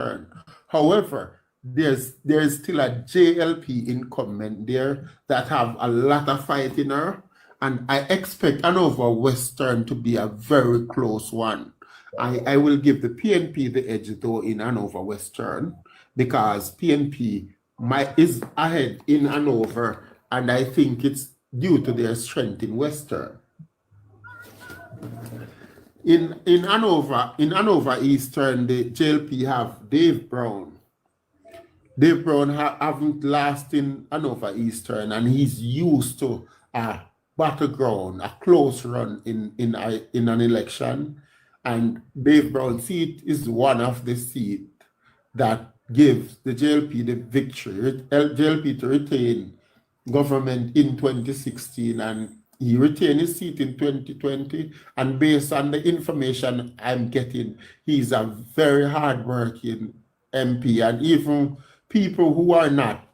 Western. However, there's still a JLP incumbent there that have a lot of fight in her, and I expect Hanover Western to be a very close one. I will give the PNP the edge though in Hanover Western because PNP is ahead in Hanover, and I think it's due to their strength in Western. In Hanover Eastern, the JLP have Dave Brown. Dave Brown haven't lost in Hanover Eastern, and he's used to a battleground, a close run in an election. And Dave Brown's seat is one of the seats that gives the JLP the victory, JLP to retain government in 2016, and he retained his seat in 2020. And based on the information I'm getting, he's a very hardworking MP, and even people who are not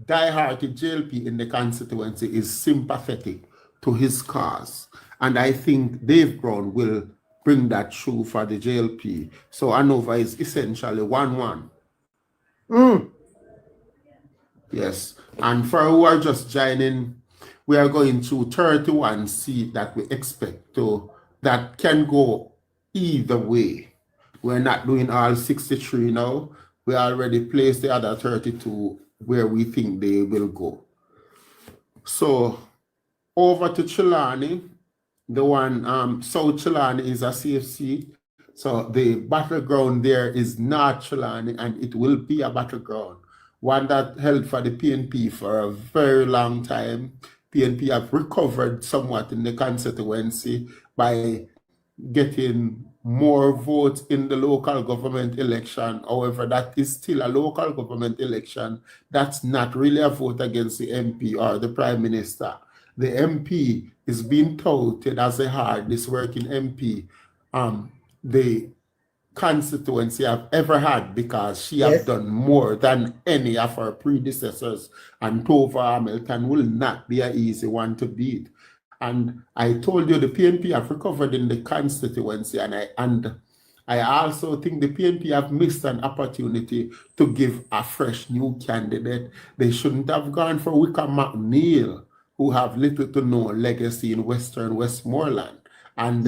diehard JLP in the constituency is sympathetic to his cause. And I think Dave Brown will bring that through for the JLP. So Hanover is essentially 1-1. Yes. And for who are just joining, we are going through 31 seats that we expect to, that can go either way. We're not doing all 63 now. We already placed the other 32 where we think they will go. So over to Trelawny, the one, South Trelawny is a safe seat. So the battleground there is not Trelawny, and it will be a battleground. One that held for the PNP for a very long time. PNP have recovered somewhat in the constituency by getting more votes in the local government election. However, that is still a local government election. That's not really a vote against the MP or the Prime Minister. The MP is being touted as a hardest working MP the constituency have ever had, because she has done more than any of her predecessors, and Tova Hamilton will not be an easy one to beat. And I told you the PNP have recovered in the constituency, and I also think the PNP have missed an opportunity to give a fresh new candidate. They shouldn't have gone for Wickham McNeil, who have little to no legacy in Western Westmoreland. And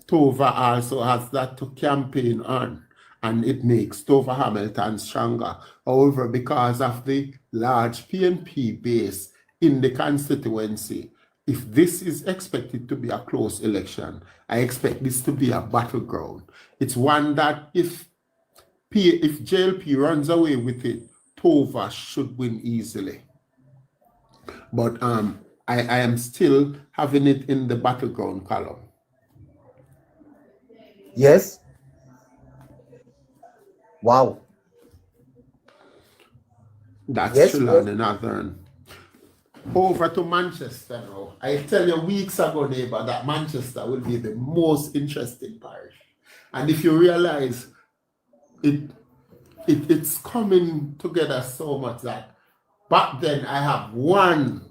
Tova also has that to campaign on, and it makes Tova Hamilton stronger. However, because of the large PNP base in the constituency, if this is expected to be a close election, I expect this to be a battleground. It's one that if JLP runs away with it, Tova should win easily. But I am still having it in the battleground column. Yes. Wow. That's Trelawny Northern. Over to Manchester now. I tell you weeks ago, neighbor, that Manchester will be the most interesting parish. And if you realize it's coming together so much that back then I have one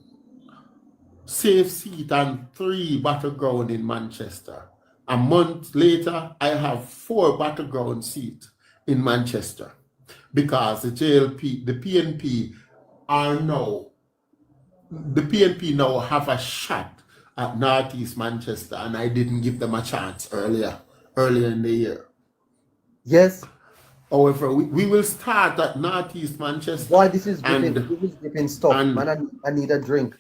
safe seat and 3 battleground in Manchester. A month later, I have 4 battleground seats in Manchester, because the JLP, the PNP now have a shot at Northeast Manchester, and I didn't give them a chance earlier in the year. Yes. However, we will start at Northeast Manchester. Why this is dripping stuff, man, I need a drink.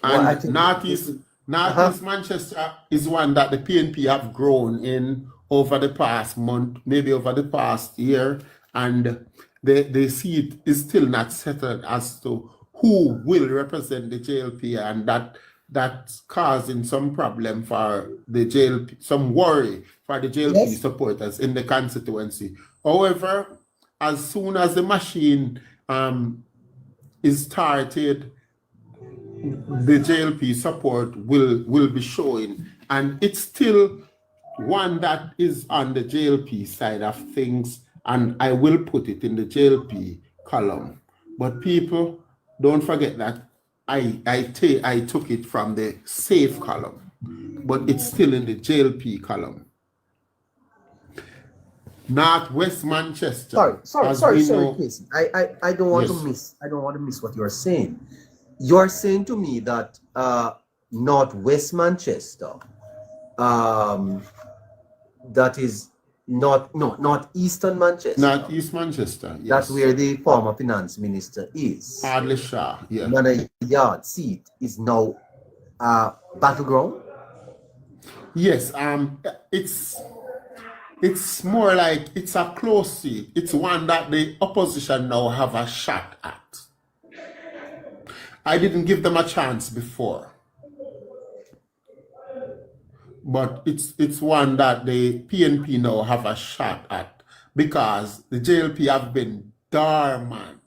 And Northeast Manchester is one that the PNP have grown in over the past month, maybe over the past year, and the seat is still not settled as to who will represent the JLP, and that's causing some problem for the JLP, some worry for the JLP supporters in the constituency. However, as soon as the machine is started, the JLP support will be showing, and it's still one that is on the JLP side of things, and I will put it in the JLP column. But people, don't forget that I took it from the safe column, but it's still in the JLP column. Northwest Manchester. As we Sorry, know, Casey. I don't want to yes, miss what you're saying. You're saying to me that Northwest Manchester, um, that is Northeastern Manchester. Northeast Manchester, That's yes. where the former finance minister is. Hardly Shah, yeah. Another yard seat is now battleground. Yes, it's more like it's a close seat. It's one that the opposition now have a shot at. I didn't give them a chance before, but it's one that the PNP now have a shot at because the JLP have been dormant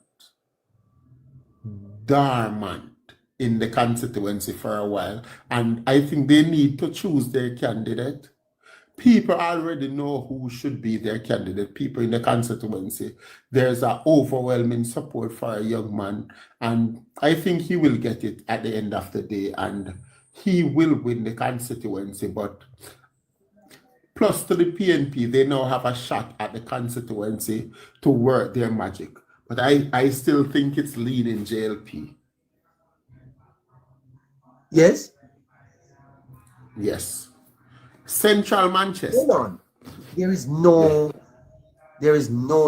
in the constituency for a while, and I think they need to choose their candidate. People already know who should be their candidate. People in the constituency, there's an overwhelming support for a young man, and I think he will get it at the end of the day, and he will win the constituency. But plus to the PNP, they now have a shot at the constituency to work their magic. But I still think it's leading JLP. Yes. Yes. Central Manchester. Hold on. There is no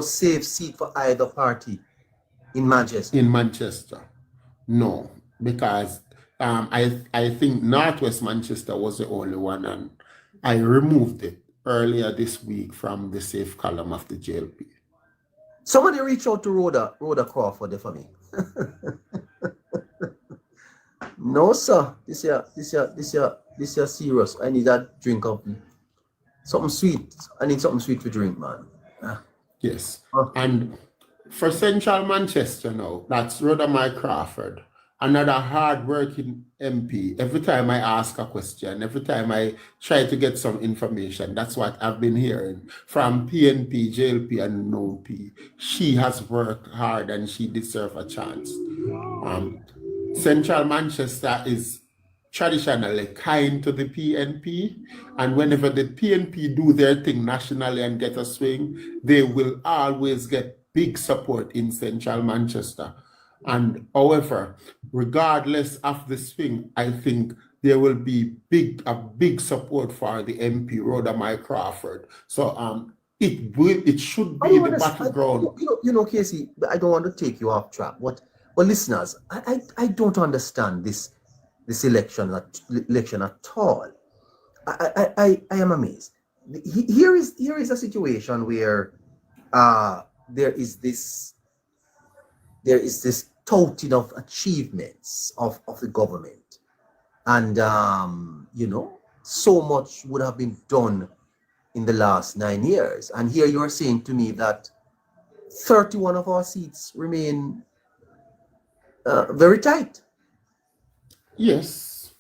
safe seat for either party in Manchester. In Manchester, no, because I think Northwest Manchester was the only one, and I removed it earlier this week from the safe column of the JLP. Somebody reach out to Rhoda Crawford for me. No, sir. This is serious. I need a drink of something sweet. I need something sweet to drink, man. Yes. And for Central Manchester now, that's Rhoda Crawford, another hard-working MP. Every time I ask a question, every time I try to get some information, that's what I've been hearing from PNP, JLP, and NOP. She has worked hard and she deserves a chance. Central Manchester is traditionally kind to the PNP, and whenever the PNP do their thing nationally and get a swing, they will always get big support in Central Manchester. And however, regardless of the swing, I think there will be a big support for the MP Rhoda Crawford. So it should be the battleground. Casey, I don't want to take you off track. But listeners, I don't understand this election at all. I am amazed. Here is a situation where there is this touting of achievements of the government, and so much would have been done in the last 9 years, and here you are saying to me that 31 of our seats remain very tight. Yes.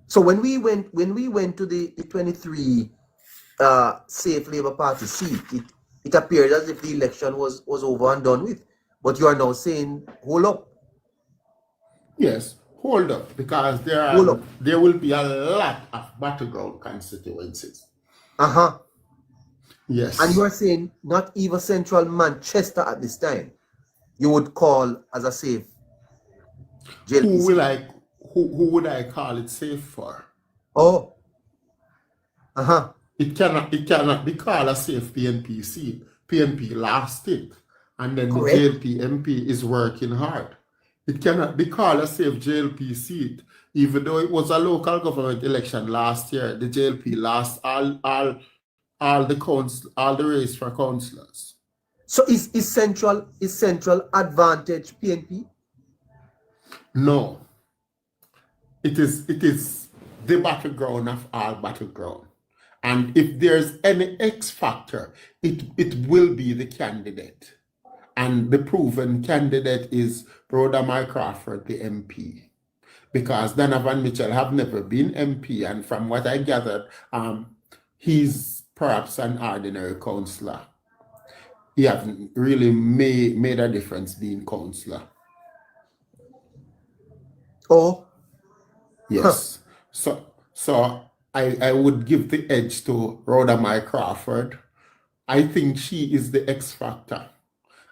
So when we went to the 23 safe Labour Party seat, it appeared as if the election was over and done with. But you are now saying, hold up. Yes, hold up, because there will be a lot of battleground constituencies. Yes. And you are saying not even Central Manchester at this time you would call as a safe JLP. Who would I call it safe for? Oh. It cannot be called a safe PNP seat. PNP lost it, and then Correct. The JLP MP is working hard. It cannot be called a safe JLP seat, even though it was a local government election last year. The JLP lost all the race for councillors. So is Central advantage PNP? No. It is the battleground of all battleground. And if there's any X factor, it will be the candidate. And the proven candidate is Rhoda Crawford, the MP. Because Donovan Mitchell have never been MP, and from what I gathered, he's perhaps an ordinary councillor. He hasn't really made a difference being councillor. Oh. Yes. So I would give the edge to Rhoda Mae Crawford. I think she is the X factor.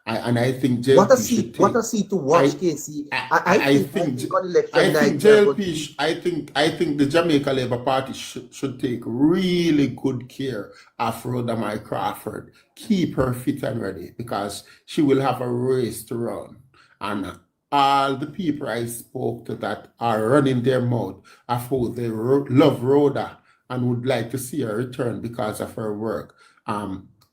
And I think JLP should What a take. seat to watch, I Casey. I think On election night, we are going to be. I think the Jamaica Labour Party should take really good care of Rhoda Mae Crawford. Keep her fit and ready because she will have a race to run. And all the people I spoke to that are running their mouth of how they love Rhoda and would like to see her return because of her work.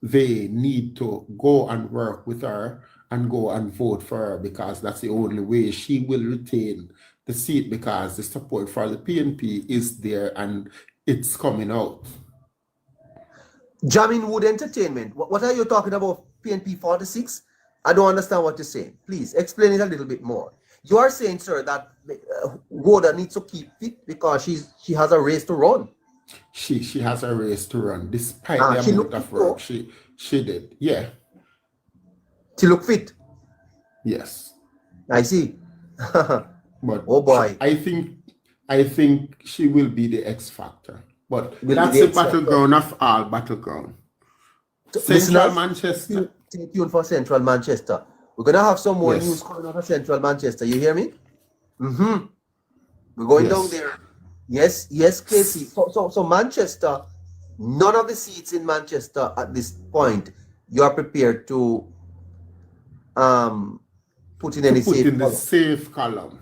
They need to go and work with her and go and vote for her because that's the only way she will retain the seat because the support for the PNP is there and it's coming out. Jamming Wood Entertainment. What are you talking about? PNP 46? I don't understand what you're saying. Please explain it a little bit more. You are saying, sir, that Rhoda needs to keep fit because she has a race to run. She has a race to run despite the amount of work she did. Yeah. She look fit. Yes. I see. But oh boy. I think she will be the X factor. But that's the battleground of all battleground. Central Manchester. Stay tuned for Central Manchester. We're gonna have some more news coming out of Central Manchester. You hear me? We're going down there. Yes, Casey. So Manchester, none of the seats in Manchester at this point, you are prepared to put in any safe column.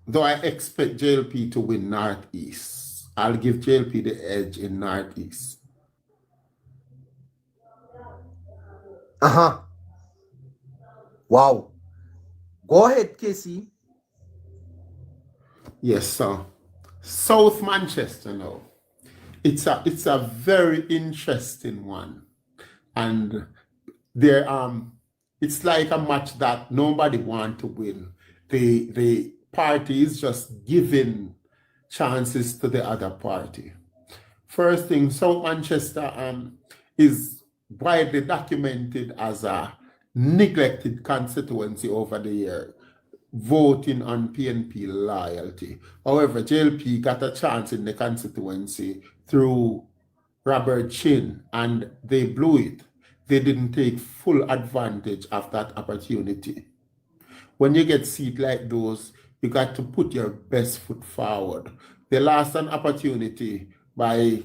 Though I expect JLP to win Northeast. I'll give JLP the edge in Northeast. Wow. Go ahead, Casey. Yes, sir. South Manchester now. It's a very interesting one. And there it's like a match that nobody want to win. The party is just giving chances to the other party. First thing, South Manchester is widely documented as a neglected constituency over the year, voting on PNP loyalty. However, JLP got a chance in the constituency through Robert Chin, and they blew it. They didn't take full advantage of that opportunity. When you get seats like those, you got to put your best foot forward. They lost an opportunity by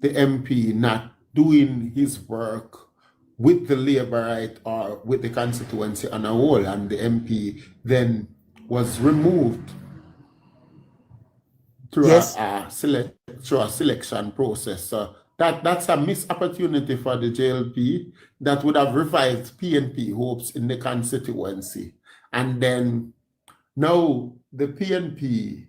the MP not doing his work with the Labour right or with the constituency on a whole, and the MP then was removed through a selection process. So that's a missed opportunity for the JLP that would have revived PNP hopes in the constituency. And then now the PNP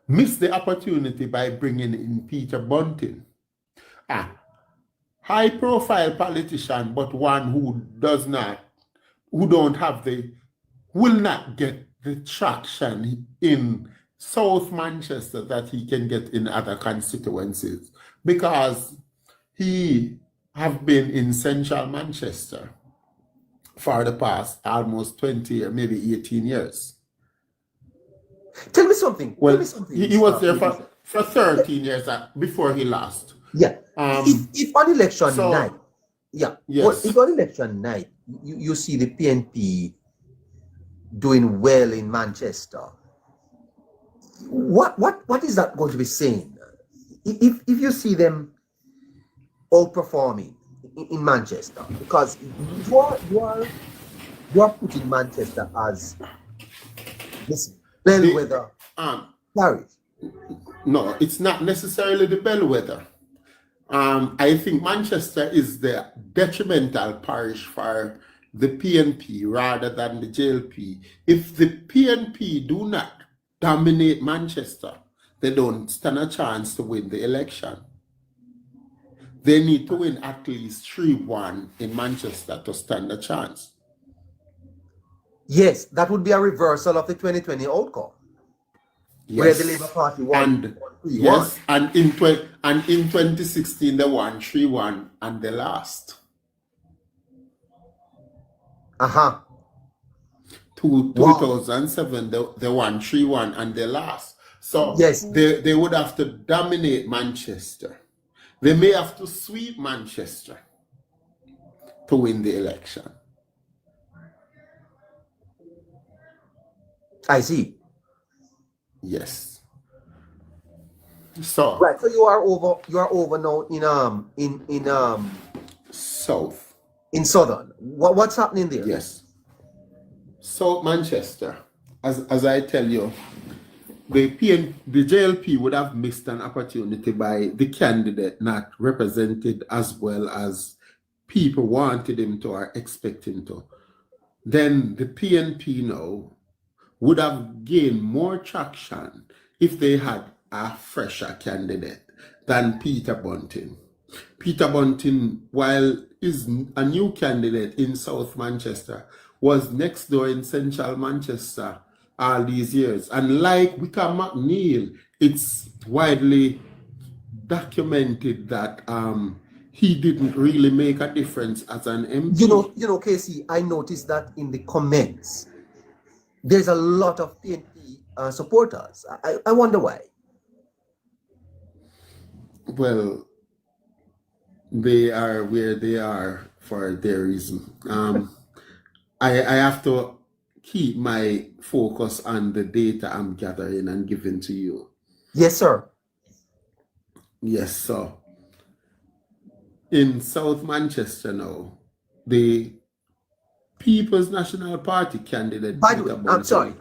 missed the opportunity by bringing in Peter Bunting, a high-profile politician, but one who will not get the traction in South Manchester that he can get in other constituencies because he have been in Central Manchester for the past almost 20 years, maybe 18 years. Tell me something. Well, he was there for 13 years before he lost. Yeah. If on election night, if on election night you see the PNP doing well in Manchester, what is that going to be saying? If you see them outperforming in Manchester, because you are putting Manchester as this bellwether parish. No, it's not necessarily the bellwether. I think Manchester is the detrimental parish for the PNP rather than the JLP. If the PNP do not dominate Manchester, they don't stand a chance to win the election. They need to win at least 3-1 in Manchester to stand a chance. Yes, that would be a reversal of the 2020 outcome. Yes. Where the Labour Party won. And in 2016 they won 3-1 and they lost. 2007 they won 3-1 and they lost. So Yes. they would have to dominate Manchester. They may have to sweep Manchester to win the election. I see. Yes. So Right. So you are over now South. in Southern. What's happening there? Yes. South Manchester. As I tell you, the JLP would have missed an opportunity by the candidate not represented as well as people wanted him to or expect him to. Then the PNP now would have gained more traction if they had a fresher candidate than Peter Bunting. Peter Bunting, while is a new candidate in South Manchester, was next door in Central Manchester all these years. And like Wickham McNeil, it's widely documented that he didn't really make a difference as an MP. You know, Casey, I noticed that in the comments, there's a lot of PNP supporters. I wonder why. Well, they are where they are for their reason. I have to keep my focus on the data I'm gathering and giving to you. Yes, sir. Yes, so in South Manchester now, the People's National Party candidate. By the way, I'm sorry.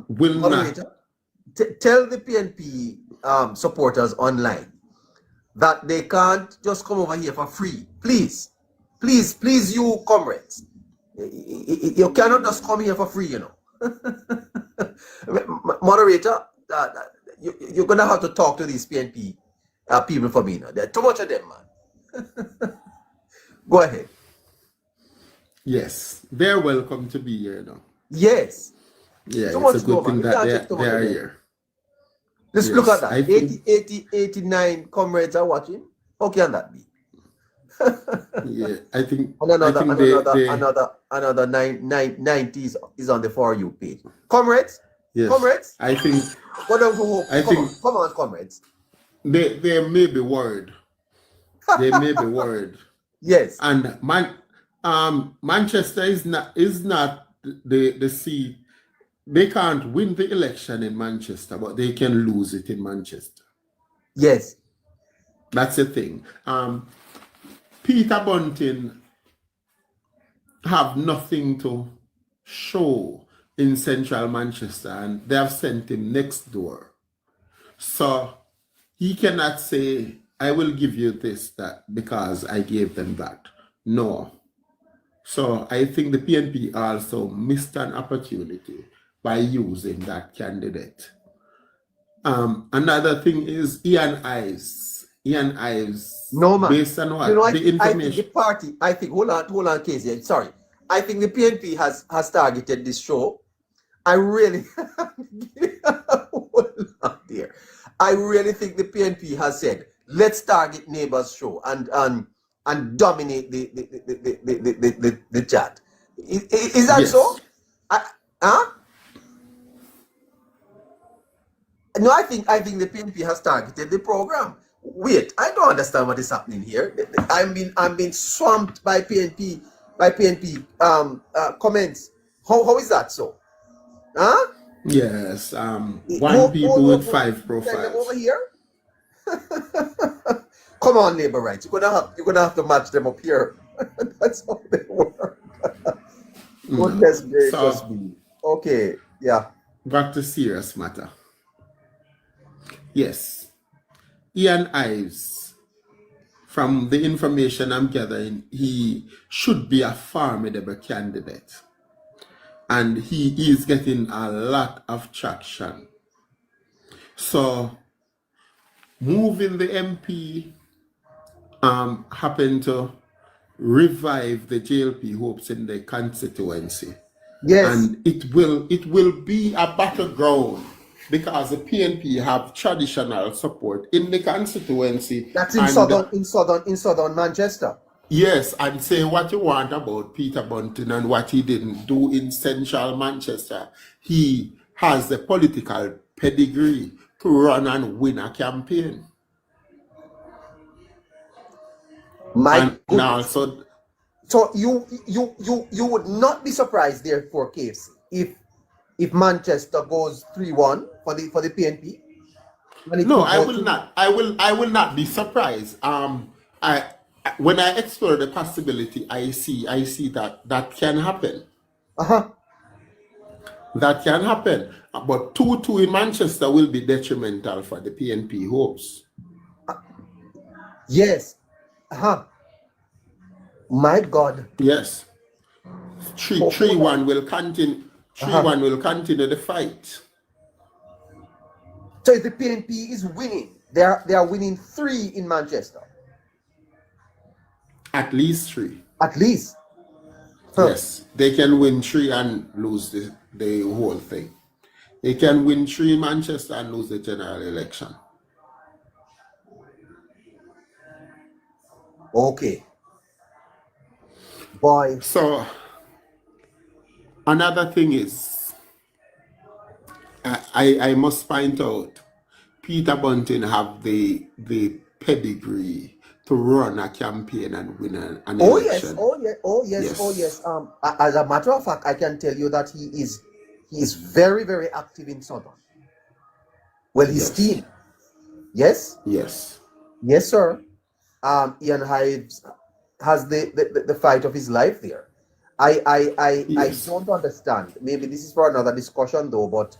Will moderator, not. Tell the PNP supporters online that they can't just come over here for free. Please, you comrades. You cannot just come here for free, you know. Moderator, you're gonna have to talk to these PNP people for me now. There are too much of them, man. Go ahead. Yes, they're welcome to be here now. Yes. Yeah, Too it's a good thing that they are here. Let's Yes, look at that. I think- 89 comrades are watching. How can that be? Yeah, I think Another 90 is on the For You page. Comrades, yes, comrades, I think what up for hope? I think- Come on, comrades. they may be worried. They may be worried. Yes. And Manchester is not the seat. They can't win the election in Manchester, but they can lose it in Manchester. Yes. That's the thing. Peter Bunting have nothing to show in Central Manchester, and they have sent him next door. So he cannot say, I will give you this, that, because I gave them that. No. So I think the PNP also missed an opportunity by using that candidate. Another thing is Ian Ives. Ian Ives, No, man. based on what? You know, the I think information. the party, hold on, Casey. Sorry. I think the PNP has targeted this show. I really, hold on there. I really think the PNP has said, let's target Neighbors show and dominate the chat. Is that Yes. so? No, I think the PNP has targeted the program. Wait, I don't understand what is happening here. I'm being swamped by PNP comments. How is that so? Huh? Yes. One people with 5 Send them over profiles. here. Come on, neighbor rights. You're gonna have to match them up here. That's how they work. Goodness gracious me. Okay, yeah. Back to serious matter. Yes. Ian Ives, from the information I'm gathering, he should be a formidable candidate. And he is getting a lot of traction. So moving the MP happened to revive the JLP hopes in the constituency. Yes. And it will be a battleground because the PNP have traditional support in the constituency. That's and in southern Manchester. Yes, and say what you want about Peter Bunting and what he didn't do in Central Manchester. He has the political pedigree to run and win a campaign. My And goodness. also, So you would not be surprised, therefore, KFC, if Manchester goes 3-1 for the PNP, and it no, could I go will to not. I will not be surprised. I when I explore the possibility, I see that that can happen. uh-huh. That can happen. But 2-2 in Manchester will be detrimental for the PNP hopes. Yes. Uh-huh. My God. Yes. 3 3 Hold on. 1 will continue. 3 Uh-huh. 1 will continue the fight. So if the PNP is winning, they are winning 3 in Manchester. At least 3. At least. Huh. Yes. They can win 3 and lose the whole thing. They can win 3 in Manchester and lose the general election. Okay. Boy. So another thing is, I must point out, Peter Bunting have the pedigree to run a campaign and win an Oh yes. election. Oh yeah. Oh yes. Oh Yes, yes. As a matter of fact, I can tell you that he is very, very active in Southern. Well, his yes, team. Yes. yes, Yes, sir. Ian Hives has the fight of his life there. I yes, don't understand. Maybe this is for another discussion though, but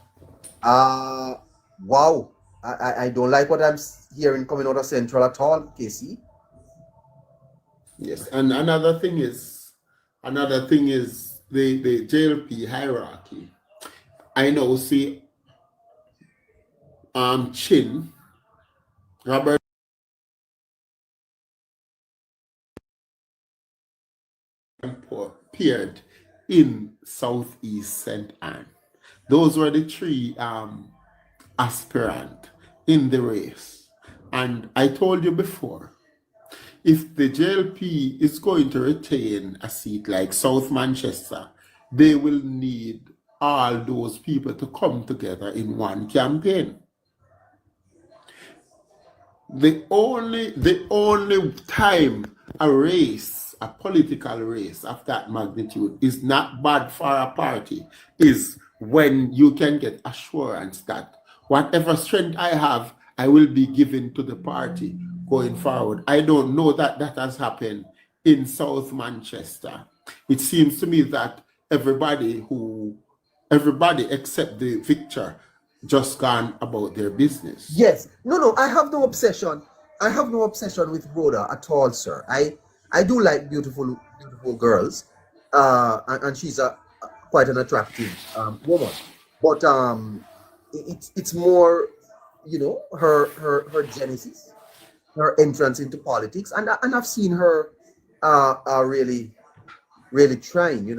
wow. I don't like what I'm hearing coming out of Central at all, Casey. yes. And another thing is the JLP hierarchy. I know, see, Chin, Robert appeared in Southeast St. Anne. Those were the 3 aspirant in the race. And I told you before, if the JLP is going to retain a seat like South Manchester, they will need all those people to come together in one campaign. The only time a political race of that magnitude is not bad for a party is when you can get assurance that whatever strength I have, I will be given to the party going forward. I don't know that that has happened in South Manchester. It seems to me that everybody except the victor just gone about their business. Yes. No, I have no obsession. I have no obsession with Rhoda at all, sir. I do like beautiful girls. And she's a quite an attractive woman. But it's more, her genesis, her entrance into politics, and I've seen her really really trying.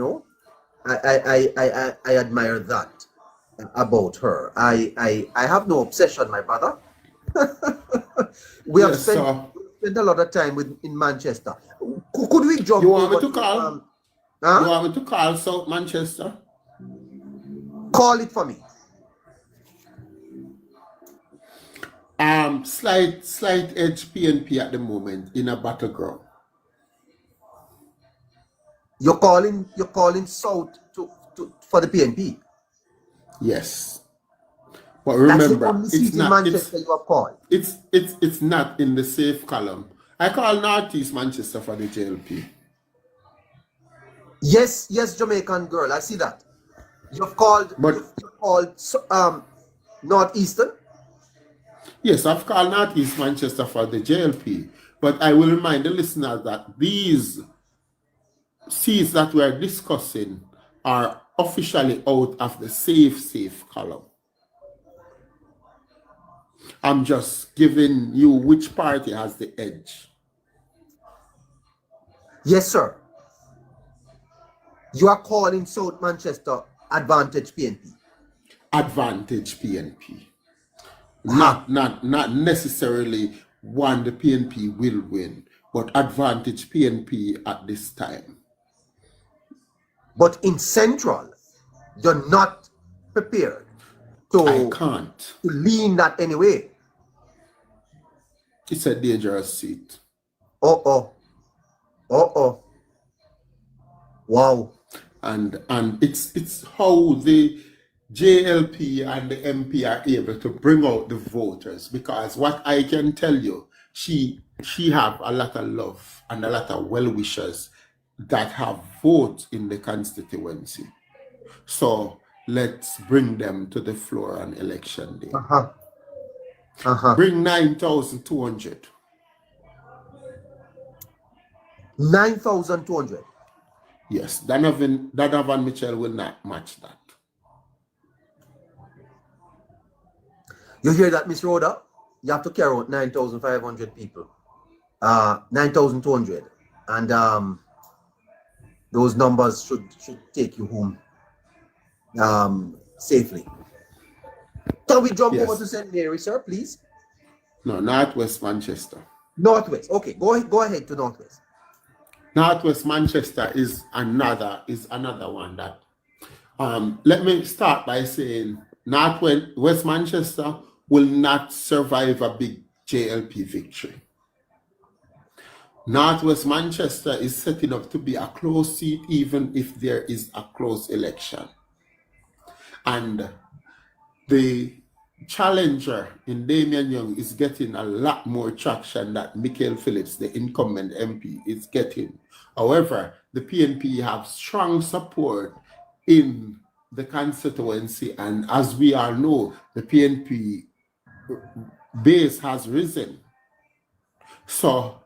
I admire that about her. I have no obsession, my brother. we have Yes, spent so spent a lot of time in Manchester. Could we you jump want me over to to call? You huh? want me to call South Manchester? Call it for me. Slight edge PNP at the moment in a battleground. You're calling South to for the PNP. Yes, but That's the remember, only seat in Manchester you have called. it's not in the safe column. I call Northeast Manchester for the JLP. Yes, Jamaican girl. I see that. You've called But you've called Northeastern. yes, I've called Northeast Manchester for the JLP. But I will remind the listeners that these seats that we're discussing are officially out of the safe column. I'm just giving you which party has the edge. Yes, sir. You are calling South Manchester Advantage PNP. Advantage PNP. Ha. Not necessarily one the PNP will win, but advantage PNP at this time. But in Central, you're not prepared. I to can't. lean that anyway. It's a dangerous seat. Uh-oh. Uh-oh. Wow. And it's how the JLP and the MP are able to bring out the voters, because what I can tell you, she have a lot of love and a lot of well-wishers that have votes in the constituency. So let's bring them to the floor on election day. Uh-huh. Uh-huh. Bring 9,200. 9,200. Yes, Donovan Mitchell will not match that. You hear that, Miss Rhoda? You have to carry out 9,500 people. 9,200. And those numbers should take you home safely. Can we jump over to St. Mary, sir, please? No, Northwest Manchester. Northwest. Okay, go ahead to Northwest. Northwest Manchester is another one that let me start by saying Northwest Manchester will not survive a big JLP victory. Northwest Manchester is setting up to be a close seat even if there is a close election. And the challenger in Damian Young is getting a lot more traction that Michael Phillips, the incumbent MP, is getting. However, the PNP have strong support in the constituency, and as we all know, the PNP base has risen. So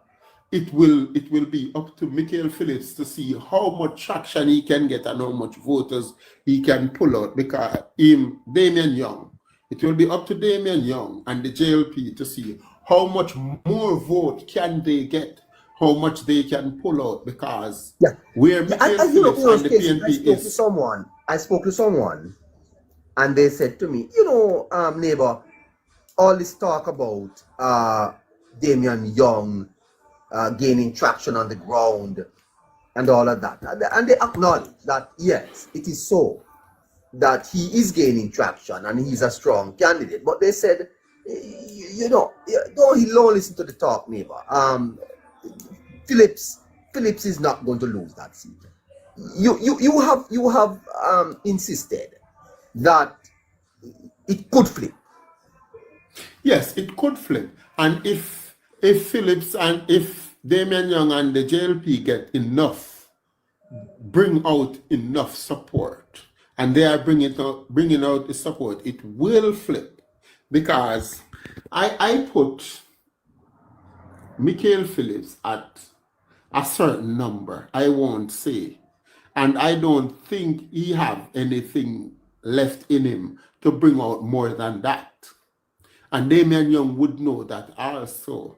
it will be up to Michael Phillips to see how much traction he can get and how much voters he can pull out, because Damian Young, it will be up to Damian Young and the JLP to see how much more vote can they get, how much they can pull out, because where Michael Phillips and the PNP is. I spoke to someone and they said to me, neighbor, all this talk about Damian Young gaining traction on the ground and all of that, and they acknowledge that yes, it is so, that he is gaining traction and he's a strong candidate. But they said, don't listen to the talk, neighbor. Phillips is not going to lose that seat. You have insisted that it could flip. Yes, it could flip. And if Phillips and if Damian Young and the JLP get bring out enough support, and they are bringing out the support, it will flip. Because I put Michael Phillips at a certain number, I won't say, and I don't think he have anything left in him to bring out more than that. And Damian Young would know that also.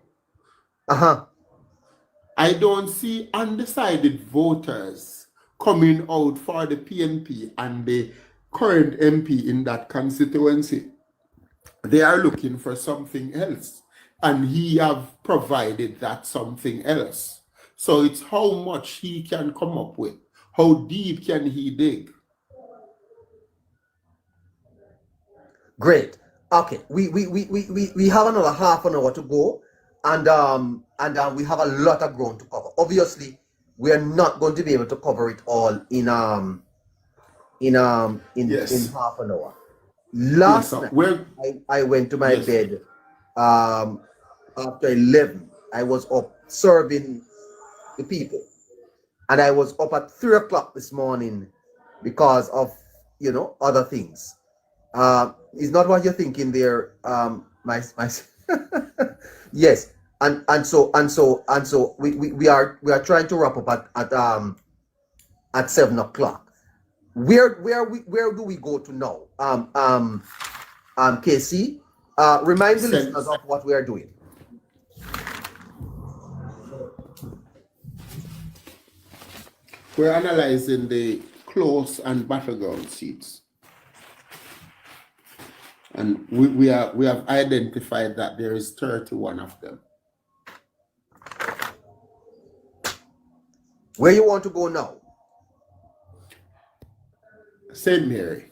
I don't see undecided voters coming out for the PNP and the current MP in that constituency. They are looking for something else, and he have provided that something else. So it's how much he can come up with. How deep can he dig? Great. Okay, we have another half an hour to go, and we have a lot of ground to cover. Obviously, we are not going to be able to cover it all in half an hour. Last night, I went to my bed after 11. I was up serving the people, and I was up at 3 o'clock this morning because of other things. Is not what you're thinking there, my yes, and so we are trying to wrap up at 7 o'clock. Where do we go to now? KC, remind the listeners of what we are doing. We're analyzing the close and battleground seats. And we have identified that there is 31 of them. Where you want to go now? St. Mary.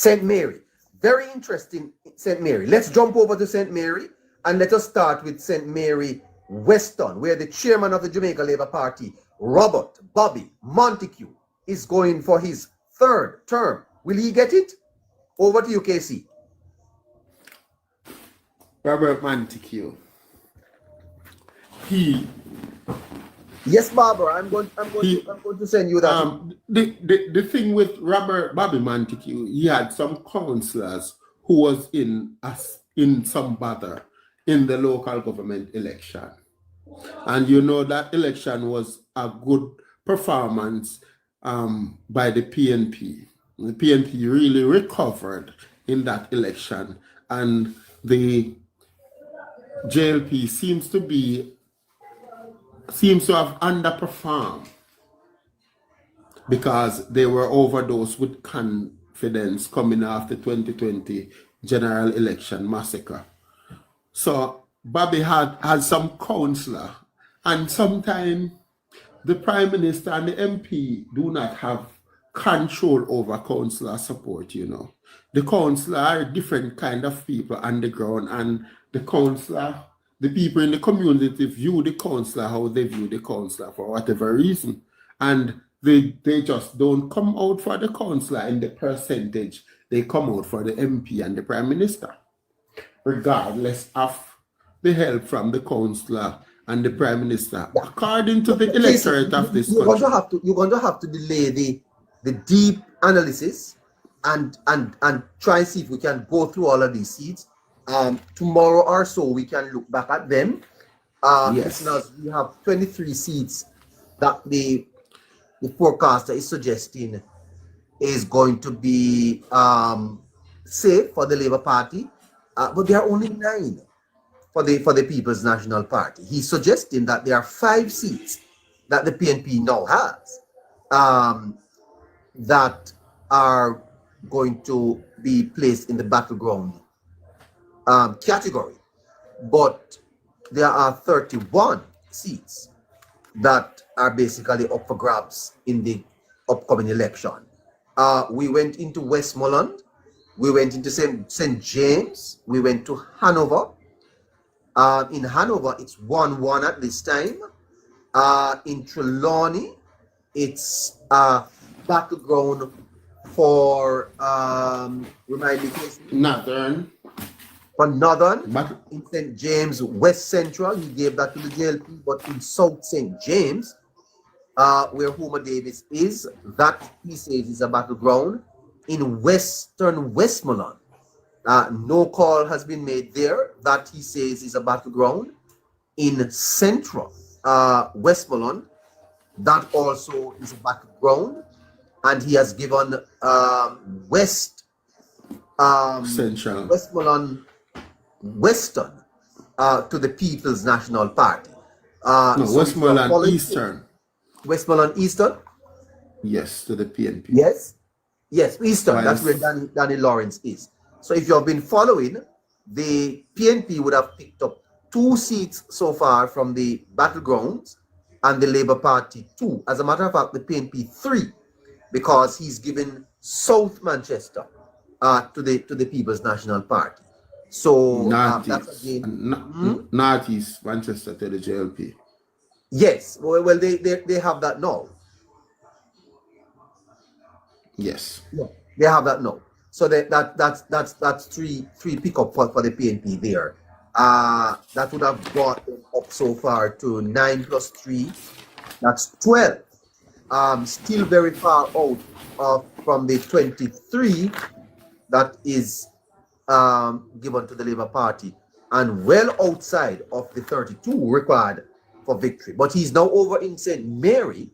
St. Mary. Very interesting, St. Mary. Let's jump over to St. Mary and let us start with St. Mary Weston, where the chairman of the Jamaica Labour Party, Robert Bobby Montague, is going for his third term. Will he get it? Over to you, KC. Robert Montague. He Yes, Barbara, I'm going to send you that. the thing with Robert Bobby Montague, he had some councillors who was in some bother in the local government election. And you know that election was a good performance by the PNP. The PNP really recovered in that election, and the JLP seems to have underperformed because they were overdosed with confidence coming after 2020 general election massacre. So Bobby had some councillor, and sometimes the Prime Minister and the MP do not have control over councillor support, you know. The councillor are different kind of people on the ground, and the councillor, the people in the community view the councillor how they view the councillor for whatever reason. And they just don't come out for the councillor in the percentage they come out for the MP and the Prime Minister, regardless of the help from the councillor and the Prime Minister, according to the electorate of this country. You're going to have to delay the deep analysis and try and see if we can go through all of these seats. Tomorrow or so we can look back at them. Yes. Listeners, we have 23 seats that the forecaster is suggesting is going to be safe for the Labour Party, but there are only 9 for the People's National Party. He's suggesting that there are 5 seats that the PNP now has that are going to be placed in the battleground category, but there are 31 seats that are basically up for grabs in the upcoming election. We went into Westmoreland, we went into St. James, we went to Hanover. In Hanover, it's 1-1 at this time. In Trelawny, it's battleground for remind me, please. Northern. For Northern, in St. James West Central, he gave that to the JLP, but in South St. James, where Homer Davis is, that he says is a battleground. In Western Westmoreland, no call has been made there, that he says is a battleground. In Central Westmoreland, that also is a battleground, and he has given West Central Westmoreland Western to the People's National Party. No, so Westmoreland Eastern. Westmoreland Eastern? Yes, to the PNP. Yes, Eastern. That's where Danny Lawrence is. So if you have been following, the PNP would have picked up 2 seats so far from the battlegrounds, and the Labour Party 2. As a matter of fact, the PNP 3, because he's given South Manchester to the People's National Party. So that's again Northeast Manchester to the JLP. Yes, well they have that now. Yes. Yeah, they have that now. So that's three pickup for the PNP there. That would have brought them up so far to 9 plus 3. That's 12. Still very far out from the 23 that is given to the Labour Party, and well outside of the 32 required for victory. But he's now over in St. Mary,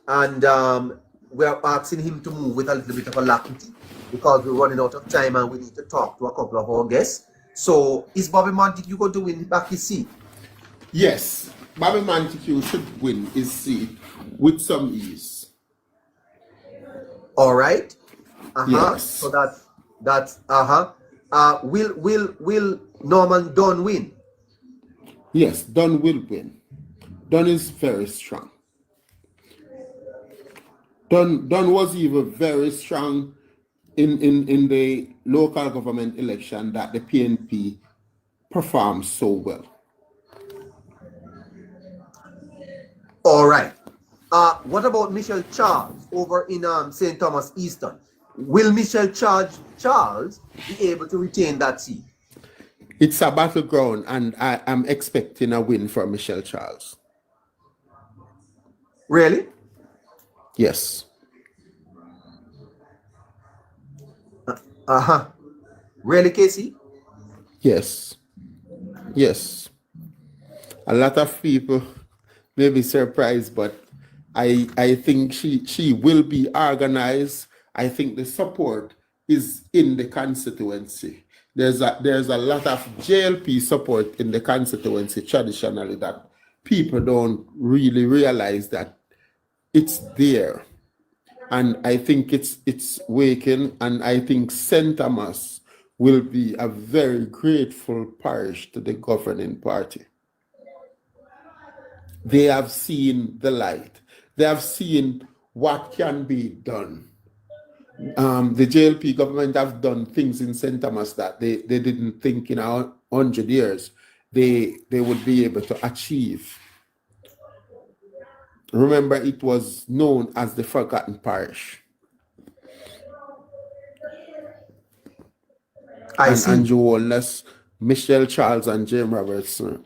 and we're asking him to move with a little bit of alacrity because we're running out of time and we need to talk to a couple of our guests. So is Bobby Montague going to win back his seat? Yes, Bobby Montague should win his seat with some ease. All right. Yes. So that's will Norman Dunn win? Yes, Dunn will win. Dunn is very strong. Dunn was even very strong in the local government election that the PNP performed so well. All right. What about Michelle Charles over in St. Thomas Eastern? Will Michelle Charles be able to retain that seat? It's a battleground, and I am expecting a win for Michelle Charles. Really? Yes. Uh-huh. Really, Casey? Yes. Yes. A lot of people may be surprised, but I think she will be organized. I think the support is in the constituency. There's a lot of JLP support in the constituency traditionally that people don't really realize that it's there. And I think it's waking, and I think St. Thomas will be a very grateful parish to the governing party. They have seen the light. They have seen what can be done. The JLP government have done things in St. Thomas that they didn't think in 100 years they would be able to achieve. Remember, it was known as the Forgotten Parish. I see. Andrew Wallace, Michelle Charles, and James Robertson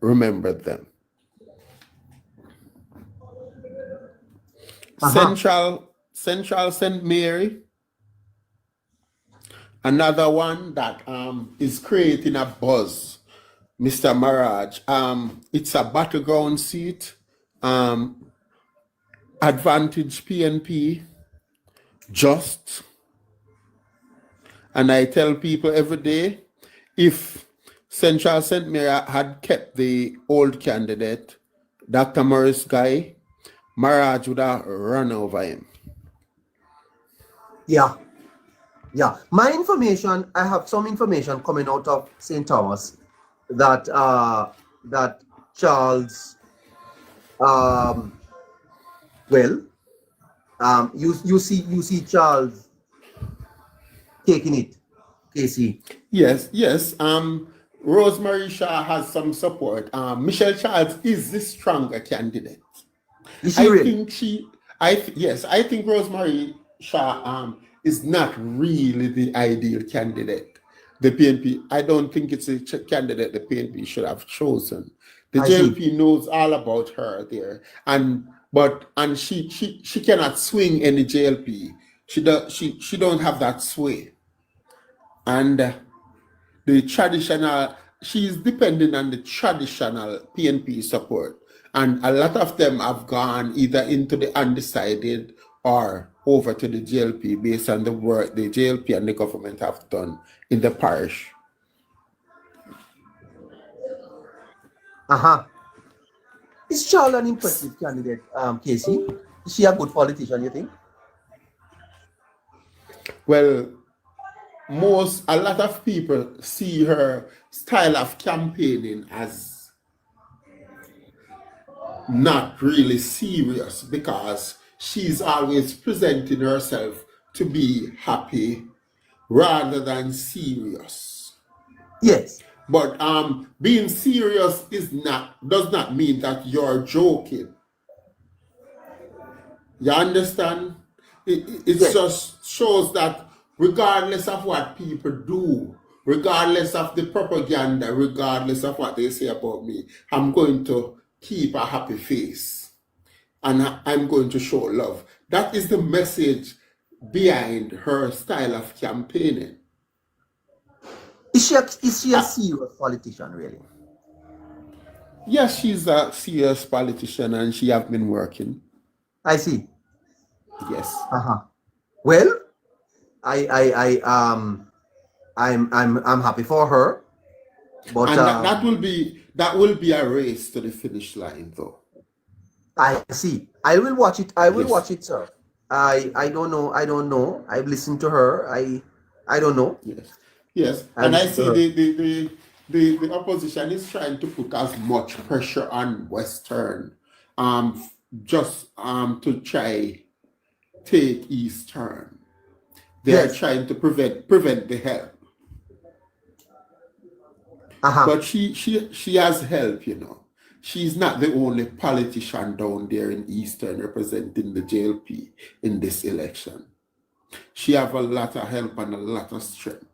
remembered them. Central St. Mary, another one that is creating a buzz. Mr. Maraj, it's a battleground seat. Advantage PNP, just. And I tell people every day, if Central St. Mary had kept the old candidate, Dr. Morris Guy, Maraj would have run over him. Yeah. Yeah. My information, I have some information coming out of St. Thomas that that Charles you see Charles taking it, Casey. Yes. Rosemary Shaw has some support. Michelle Charles is the stronger candidate. Is she really? I think Rosemary Shaw is not really the ideal candidate. The PNP, I don't think it's a candidate the PNP should have chosen. The JLP knows all about her there, and she cannot swing any JLP. She don't have that sway, and the traditional, she's depending on the traditional PNP support. And a lot of them have gone either into the undecided or over to the JLP based on the work the JLP and the government have done in the parish. Is Charles an impressive candidate, Casey? Is she a good politician, you think? Well, a lot of people see her style of campaigning as not really serious because she's always presenting herself to be happy rather than serious. Yes. But being serious does not mean that you're joking. You understand? It just shows that regardless of what people do, regardless of the propaganda, regardless of what they say about me, I'm going to keep a happy face and I'm going to show love. That is the message behind her style of campaigning. Is she a serious politician, really? Yes, she's a serious politician and she have been working. I see. Yes. Well, I'm happy for her. But and that will be a race to the finish line, though. I see. I will watch it. I will watch it, sir. I don't know. I've listened to her. I don't know. Yes. And I see the opposition is trying to put as much pressure on Western, just to try take Eastern. They are Yes. trying to prevent the help. But she has help, you know. She's not the only politician down there in Eastern representing the JLP in this election. She have a lot of help and a lot of strength.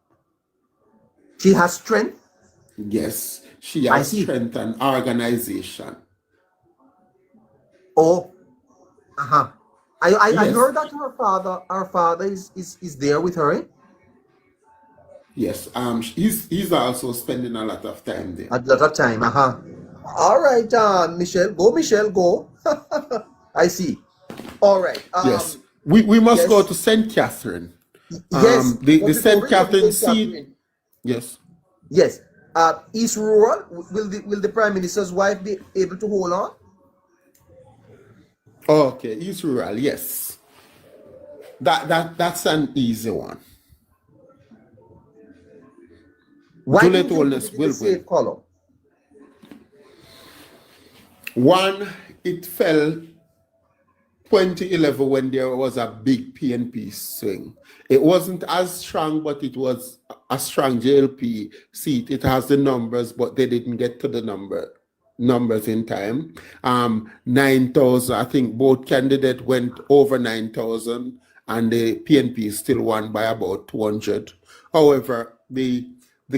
She has strength. Yes, she I has see. strength and organization. Oh, I Yes, heard that her father is there with her. yes. He's also spending a lot of time there. At lot of time. All right, Michelle, go. I see. All right. Yes, we must go Yes, to Saint Catherine. yes. The But before Saint we go to Catherine St. seat. Catherine, Yes. yes. East Rural, will the Prime Minister's wife be able to hold on? Okay, Israel. Yes, that's an easy one. Why Juliet didn't you put Holness it in the will win. safe column? One, it fell 2011 when there was a big PNP swing. It wasn't as strong, but it was a strong JLP seat. It has the numbers, but they didn't get to the numbers in time. 9,000, I think both candidates went over 9,000 and the PNP still won by about 200. However, the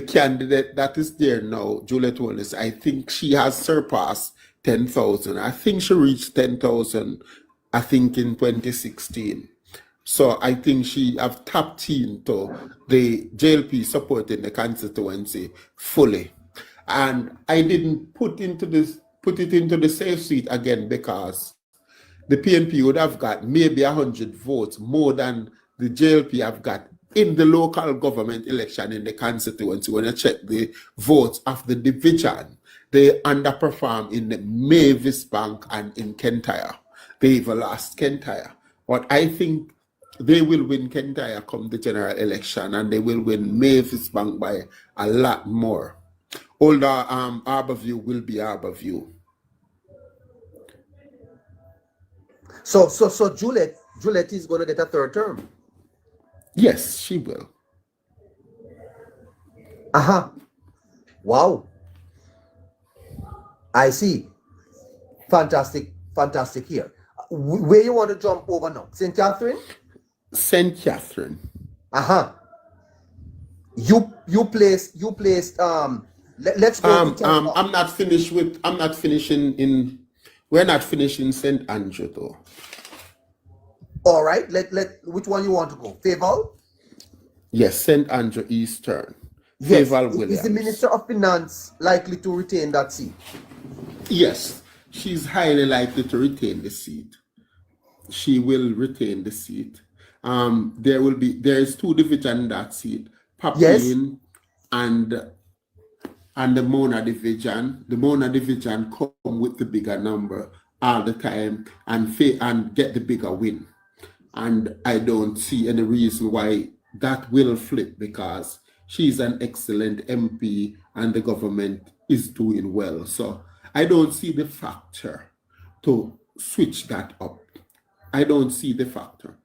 candidate that is there now, Juliet Wallace, I think she has surpassed 10,000. I think she reached 10,000, I think in 2016. So I think she have tapped into the JLP supporting the constituency fully. And I didn't put it into the safe seat again because the PNP would have got maybe 100 votes more than the JLP have got in the local government election in the constituency. When you check the votes of the division, they underperform in the Mavis Bank and in Kentire. They even lost Kentire. But I think they will win Kentire come the general election and they will win Mavis Bank by a lot more. Older Harborview will be Harborview. So Juliet is going to get a third term. Yes, she will. Wow. I see. Fantastic here. Where you want to jump over now? St. Catherine? St. Catherine. You placed let's go to I'm not finishing in we're not finishing St. Andrew though. All right, let which one you want to go? Faval? Yes, St. Andrew Eastern. Yes. Faval Is the Williams. Minister of Finance likely to retain that seat? Yes, she's highly likely to retain the seat. She will retain the seat. There is two divisions in that seat. Papine and the Mona division. The Mona division come with the bigger number all the time and get the bigger win. And I don't see any reason why that will flip because she's an excellent MP and the government is doing well. So I don't see the factor to switch that up. I don't see the factor.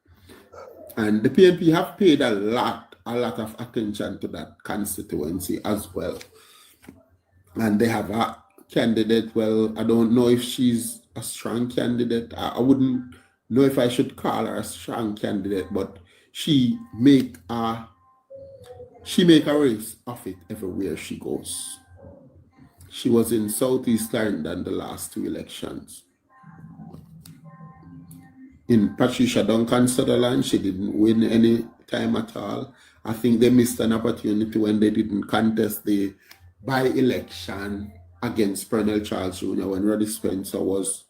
And the PNP have paid a lot of attention to that constituency as well. And they have a candidate, well, I don't know if she's a strong candidate. I wouldn't know if I should call her a strong candidate, but she make a race of it everywhere she goes. She was in Southeast London the last two elections. In Patricia Duncan Sutherland, she didn't win any time at all. I think they missed an opportunity when they didn't contest the by-election against Pernell Charles Jr. when Roddy Spencer was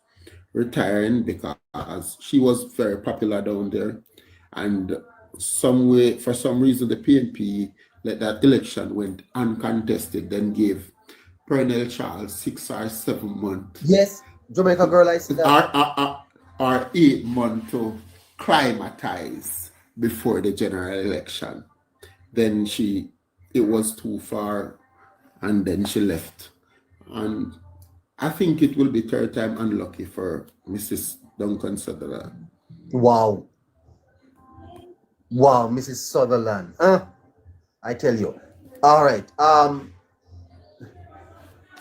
retiring because she was very popular down there. And for some reason, the PNP let that election went uncontested, then gave Pernell Charles 6 or 7 months. Yes, Jamaica girl, I see that. Or 8 months to climatize before the general election. Then it was too far, and then she left. And I think it will be third time unlucky for Mrs. Duncan Sutherland. Wow. Wow, Mrs. Sutherland. I tell you. All right.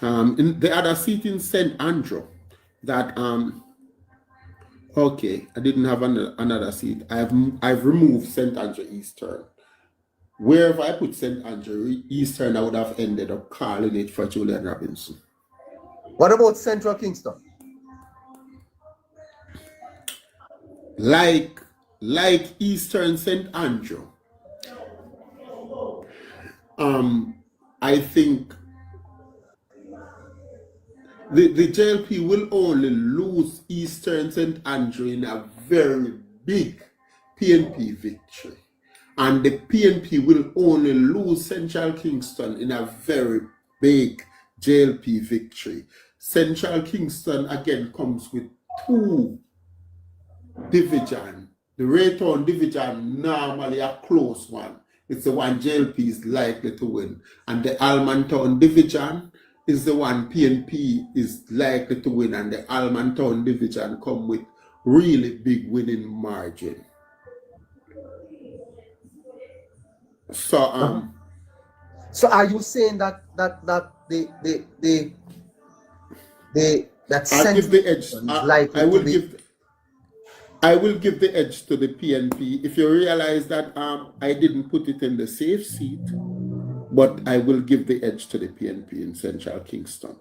In the other seat in St. Andrew, that okay, I didn't have another seat. I've removed St. Andrew Eastern. Wherever I put St. Andrew Eastern, I would have ended up calling it for Julian Robinson. What about Central Kingston? Like Eastern St. Andrew, I think the JLP will only lose Eastern St. Andrew in a very big PNP victory. And the PNP will only lose Central Kingston in a very big JLP victory. Central Kingston again comes with two division. The Raytown division normally a close one. It's the one JLP is likely to win. And the Almontown division is the one PNP is likely to win. And the Almontown division come with really big winning margin. So So are you saying that that I'll give the edge. Central is likely I to will be? give I will give the edge to the PNP. If you realize that I didn't put it in the safe seat, but I will give the edge to the PNP in Central Kingston.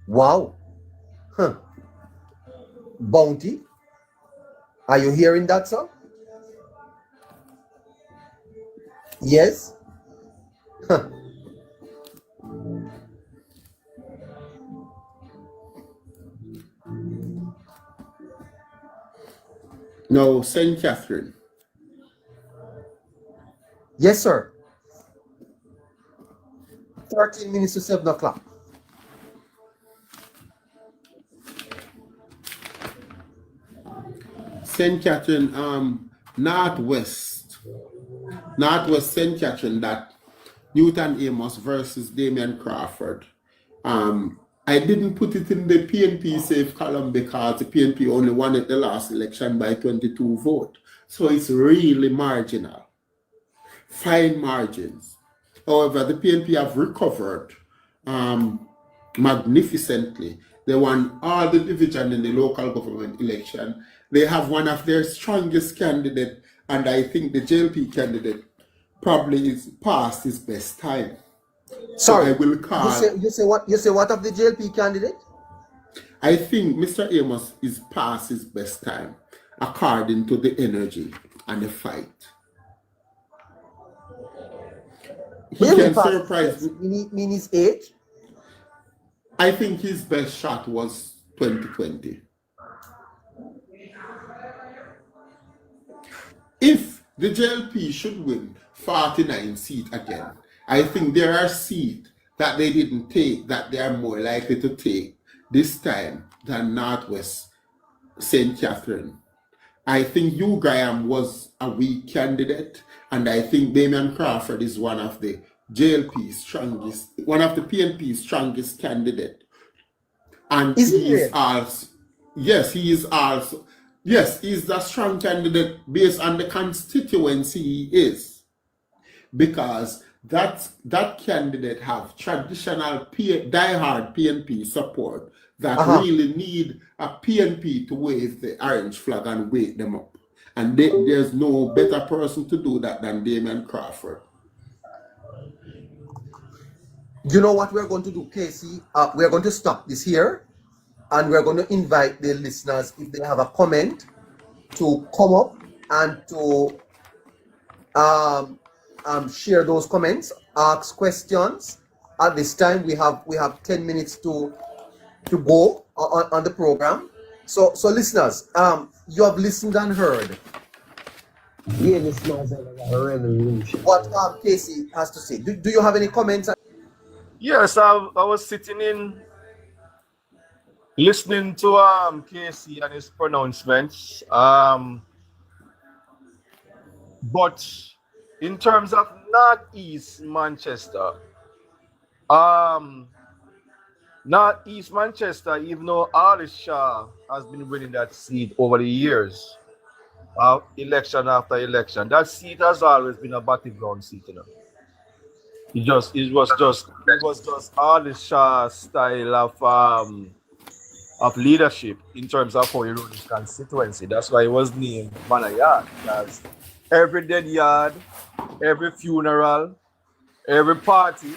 Wow. Huh. Bounty. Are you hearing that, sir? Yes. Huh. No, St. Catherine. Yes, sir. 13 minutes to 7 o'clock. St. Catherine, Northwest St. Catherine, that Newton Amos versus Damian Crawford. I didn't put it in the PNP safe column because the PNP only won it the last election by 22 votes. So it's really marginal. Fine margins. However, the PNP have recovered magnificently. They won all the division in the local government election. They have one of their strongest candidates, and I think the JLP candidate probably is past his best time. So Sorry. I will call. You say what? You say what of the JLP candidate? I think Mr. Amos is past his best time, according to the energy and the fight. He can surprise me. Mean his age? I think his best shot was 2020. If the JLP should win 49 seats again, I think there are seats that they didn't take that they are more likely to take this time than Northwest St. Catherine. I think Hugh Graham was a weak candidate, and I think Damian Crawford is one of the JLP's strongest, one of the PNP's strongest candidate. And he is also, yes, he is also, yes, he's the strong candidate based on the constituency he is. Because that candidate have traditional diehard PNP support that really need a PNP to wave the orange flag and wake them up. And there's no better person to do that than Damian Crawford. You know what we're going to do, Casey? We're going to stop this here, and we're going to invite the listeners, if they have a comment, to come up and to share those comments, ask questions. At this time, we have 10 minutes to go on the program. So listeners, you have listened and heard. Yeah, this smells like a revolution. What Casey has to say. Do you have any comments? Yes, I was sitting in listening to Casey and his pronouncements. But in terms of Northeast Manchester, Northeast Manchester, even though Alice Shaw has been winning that seat over the years, election after election. That seat has always been a battleground seat, you know. It was just all Shah style of leadership in terms of how he run his constituency. That's why he was named Man of Yard, because every dead yard, every funeral, every party,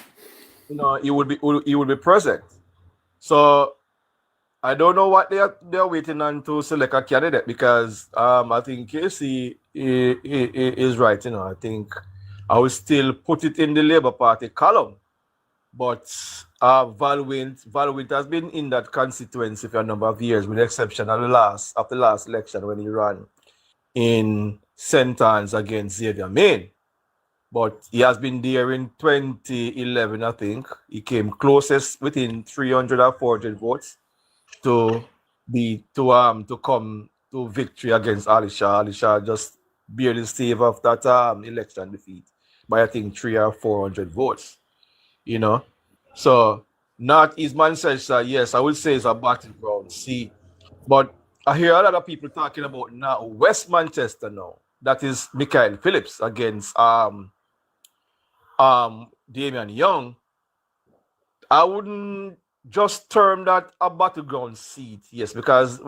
he would be present. So I don't know what they're waiting on to select a candidate, because I think Casey is right. I think I will still put it in the Labour Party column, but Valwint has been in that constituency for a number of years, with the exception of the last election when he ran in St. Anne's against Xavier Main. But he has been there in 2011, I think. He came closest within 300 or 400 votes to to come to victory against Ali Shah. Ali Shah just barely saved off that election defeat by, I think, 300 or 400 votes. You know, so Northeast Manchester, yes, I would say it's a battleground seat, but I hear a lot of people talking about now West Manchester now. That is Michael Phillips against Damian Young. I wouldn't just term that a battleground seat, yes, because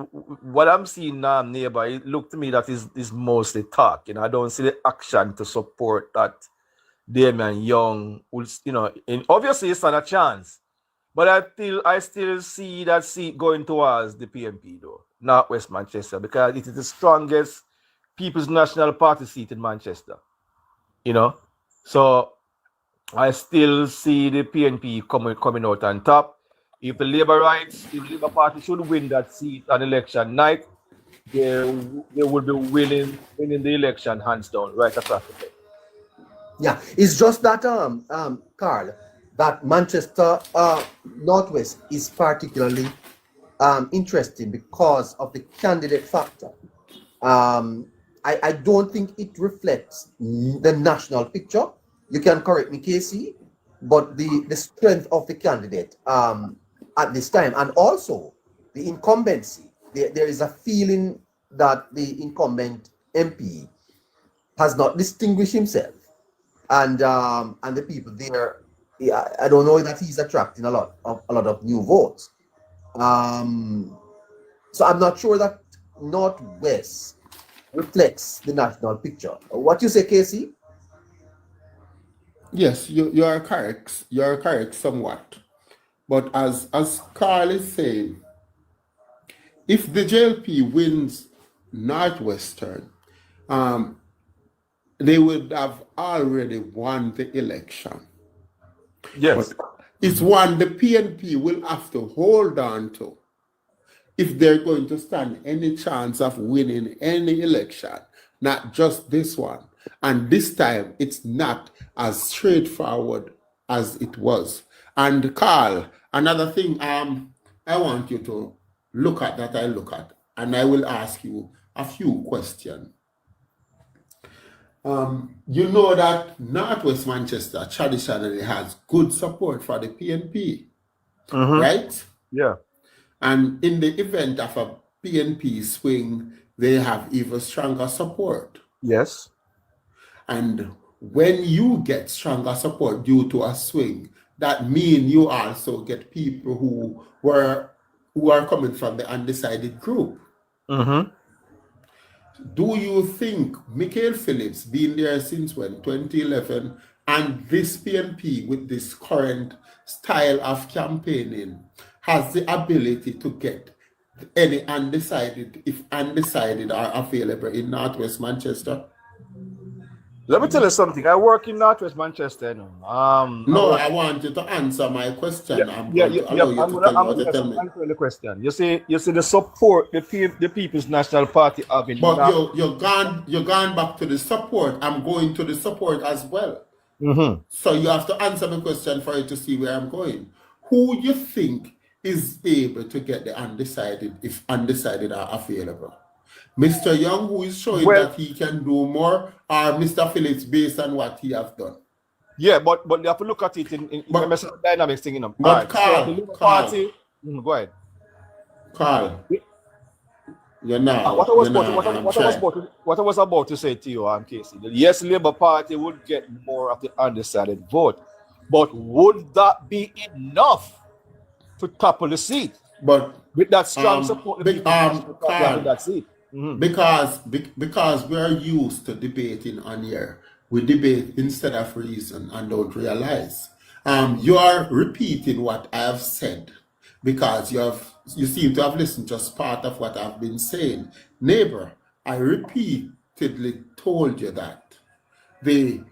what I'm seeing now, neighbor, it look to me that is mostly talk. I don't see the action to support that Damian Young will, and obviously it's not a chance. But I still see that seat going towards the PMP though, not West Manchester, because it is the strongest People's National Party seat in Manchester. So I still see the PNP coming out on top. If the Labour Party should win that seat on election night, they would be winning the election hands down right across the board. Yeah, it's just that Carl, that Manchester Northwest is particularly interesting because of the candidate factor. I don't think it reflects the national picture. You can correct me, Casey, but the strength of the candidate at this time, and also the incumbency. There is a feeling that the incumbent MP has not distinguished himself, and the people there. Yeah, I don't know that he's attracting a lot of new votes. So I'm not sure that Northwest reflects the national picture. What you say, Casey? Yes, you are correct. You are correct somewhat. But as Carl is saying, if the JLP wins Northwestern, um, they would have already won the election. Yes. But it's one the PNP will have to hold on to if they're going to stand any chance of winning any election, not just this one. And this time, it's not as straightforward as it was. And Carl, another thing I want you to look at that I look at, and I will ask you a few questions. You know that Northwest Manchester traditionally has good support for the PNP, right? Yeah. And in the event of a PNP swing, they have even stronger support. Yes. And when you get stronger support due to a swing, that means you also get people who are coming from the undecided group. Do you think Michael Phillips, been there since when, 2011, and this PNP with this current style of campaigning has the ability to get any undecided, if undecided, are available in Northwest Manchester? Let me tell you something. I work in Northwest Manchester now. No, I want you to answer my question. Yeah, I'm yeah, going yeah, to yeah. allow you to tell me what you tell me. Answer the question. You see the support the People's National Party have in But you're gone back to the support. I'm going to the support as well. So you have to answer my question for you to see where I'm going. Who you think is able to get the undecided if undecided are available? Mr. Young, who is showing Well, that he can do more, or Mr. Phillips based on what he has done? yeah, but you have to look at it in But- the dynamics thing. All but right. So the Carl, Labour Carl. Party. Go ahead. Carl, You know, What I was about to, what I was about to say to you, Casey, that yes, Labour Party would get more of the undecided vote, but would that be enough to topple the seat but with that strong support the People's National Party have in Carl, that seat? Mhm. because we are used to debating on here, we debate instead of reason and don't realize. You are repeating what I have said because you seem to have listened just part of what I've been saying. Neighbor, I repeatedly told you that the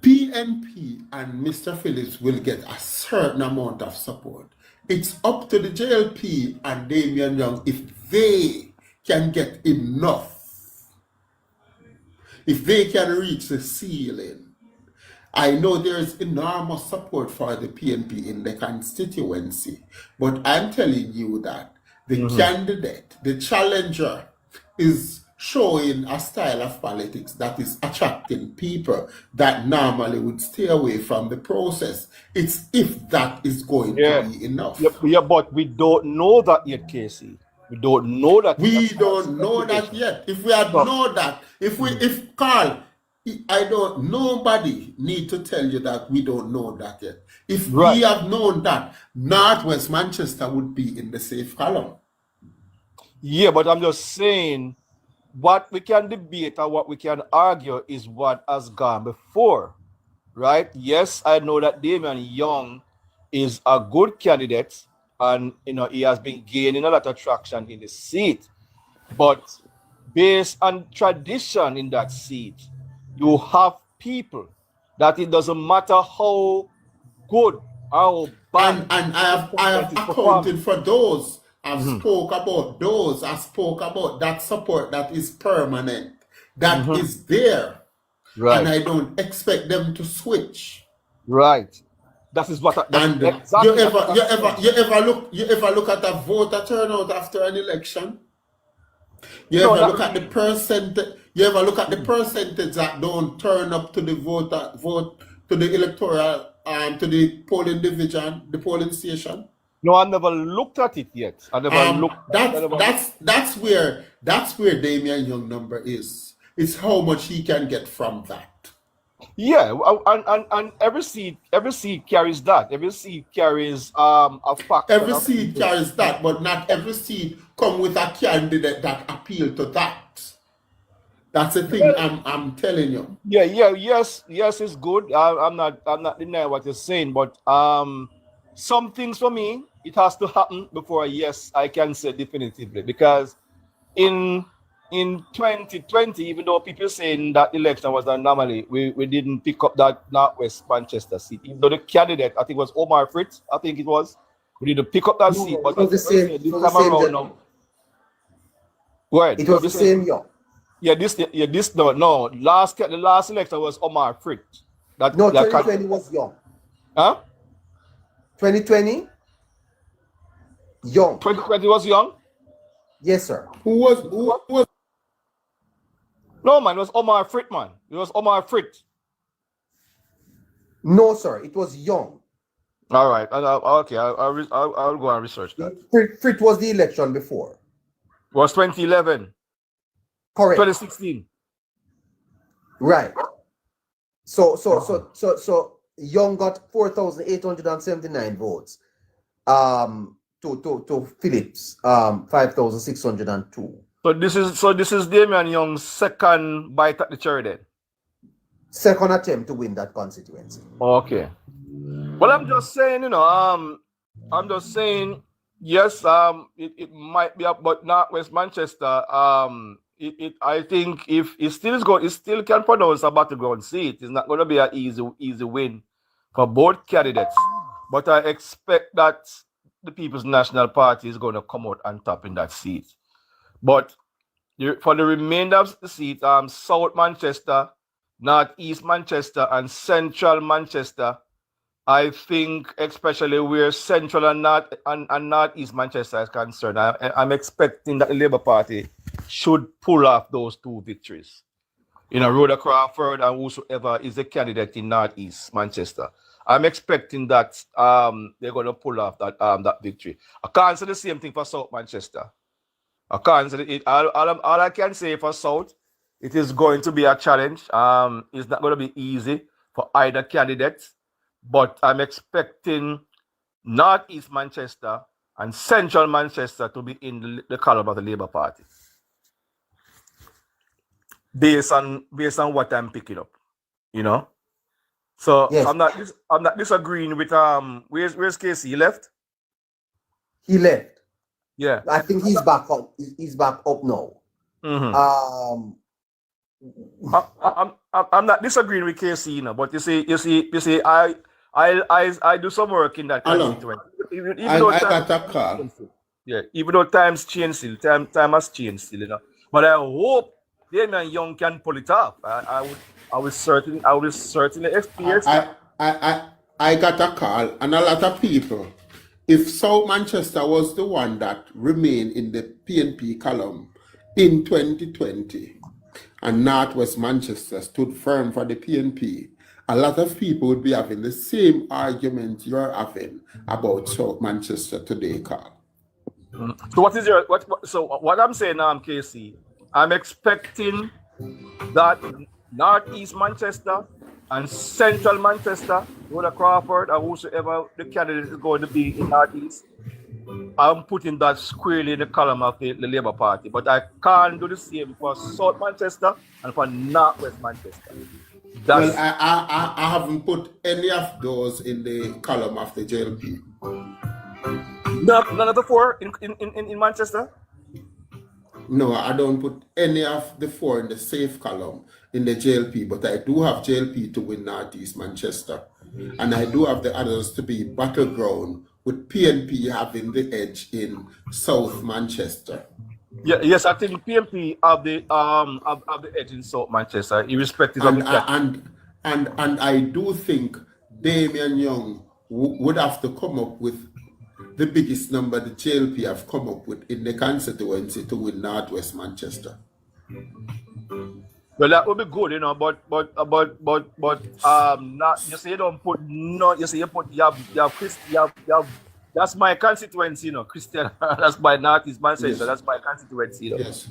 PNP and Mr. Phillips will get a certain amount of support. It's up to the JLP and Damian Young if they can get enough, if they can reach the ceiling. I know there is enormous support for the PNP in the constituency, but I'm telling you that the candidate, the challenger, is showing a style of politics that is attracting people that normally would stay away from the process. It's if that is going to be enough. Yeah, but we don't know that yet, Casey. We don't know that. We don't know that yet. If we had known that, if Carl, I don't, nobody need to tell you that we don't know that yet. If we have known that, Northwest Manchester would be in the safe column. Yeah, but I'm just saying what we can debate and what we can argue is what has gone before, right? Yes, I know that Damian Young is a good candidate and he has been gaining a lot of traction in the seat, but based on tradition in that seat, you have people that it doesn't matter how good, how bad, and I have accounted for those. I've spoke about those. I spoke about that support that is permanent, that is there, and I don't expect them to switch. Right. That is what. And exactly you ever look at a voter turnout after an election? You ever look at the percentage? You ever look at the percentage that don't turn up to the vote to the electoral to the polling division, the polling station? No, I never looked at it yet. I never looked. That's where Damian Young number is. It's how much he can get from that. Yeah, and every seat carries that. Every seat carries a factor. Every seat carries that, but not every seat come with a candidate that appeal to that. That's the thing I'm telling you. Yes, it's good. I'm not denying what you're saying, but some things for me it has to happen before yes I can say definitively, because in 2020, even though people saying that election was an anomaly, we didn't pick up that Northwest Manchester seat. Even though the candidate, I think it was Omar Fritz, I think it was, we didn't pick up that seat. But it was the same. This time around now. Go ahead. It was the same Young. Yeah, the last election was Omar Fritz. 2020 was Young. Huh? 2020 Young. 2020 was Young? Yes, sir. Who was? No, man, it was Omar Fritz, man. It was Omar Fritz. No, sir. It was Young. All right. Okay. I'll go and research that. Fritz was the election before. It was 2011. Correct. 2016. Right. So Young got 4,879 votes. To Phillips, 5,602. So this is Damian Young's second bite at the cherry then. Second attempt to win that constituency. Okay. Well, I'm just saying, yes, it might be up, but not West Manchester. I think if it still can pronounce a battleground seat. It's not going to be an easy win for both candidates. But I expect that the People's National Party is going to come out on top in that seat. But for the remainder of the seat, South Manchester, North East Manchester, and Central Manchester, I think especially where Central and North East Manchester is concerned, I'm expecting that the Labour Party should pull off those two victories. Rhoda Crawford and whosoever is the candidate in North East Manchester. I'm expecting that they're going to pull off that victory. I can't say the same thing for South Manchester. I can't say it. All I can say for South, it is going to be a challenge. It's not going to be easy for either candidate, but I'm expecting Northeast Manchester and Central Manchester to be in the column of the Labour Party, based on what I'm picking up, you know. So Yes. I'm not disagreeing with where's Casey? He left? He left. Yeah. I think he's back up. He's back up now. Mm-hmm. I'm not disagreeing with Casey, you know, but you see, I do some work in that constituency. I got a call. Yeah, even though times change still, time has changed still, you know. But I hope Damian Young can pull it off. I will certainly experience. I got a call, and a lot of people. If South Manchester was the one that remained in the PNP column in 2020, and Northwest Manchester stood firm for the PNP, a lot of people would be having the same argument you're having about South Manchester today, Carl. So what I'm saying now, Casey, I'm expecting that Northeast Manchester and Central Manchester, whether Crawford or whosoever the candidate is going to be in Northeast, I'm putting that squarely in the column of the Labour Party. But I can't do the same for South Manchester and for Northwest Manchester. Well, I haven't put any of those in the column of the JLP. None of the four in Manchester? No, I don't put any of the four in the safe column in the JLP, but I do have JLP to win Northeast Manchester. And I do have the others to be battleground, with PNP having the edge in South Manchester. Yeah, yes, I think PNP have the edge in South Manchester, irrespective of the and I do think Damian Young would have to come up with the biggest number the JLP have come up with in the constituency to win Northwest Manchester. Well, that would be good, you know, but not you say you don't put no, you say you put you have that's my constituency, you know, Christian. That's my Northeast Manchester. Yes. That's my constituency, you know. Yes.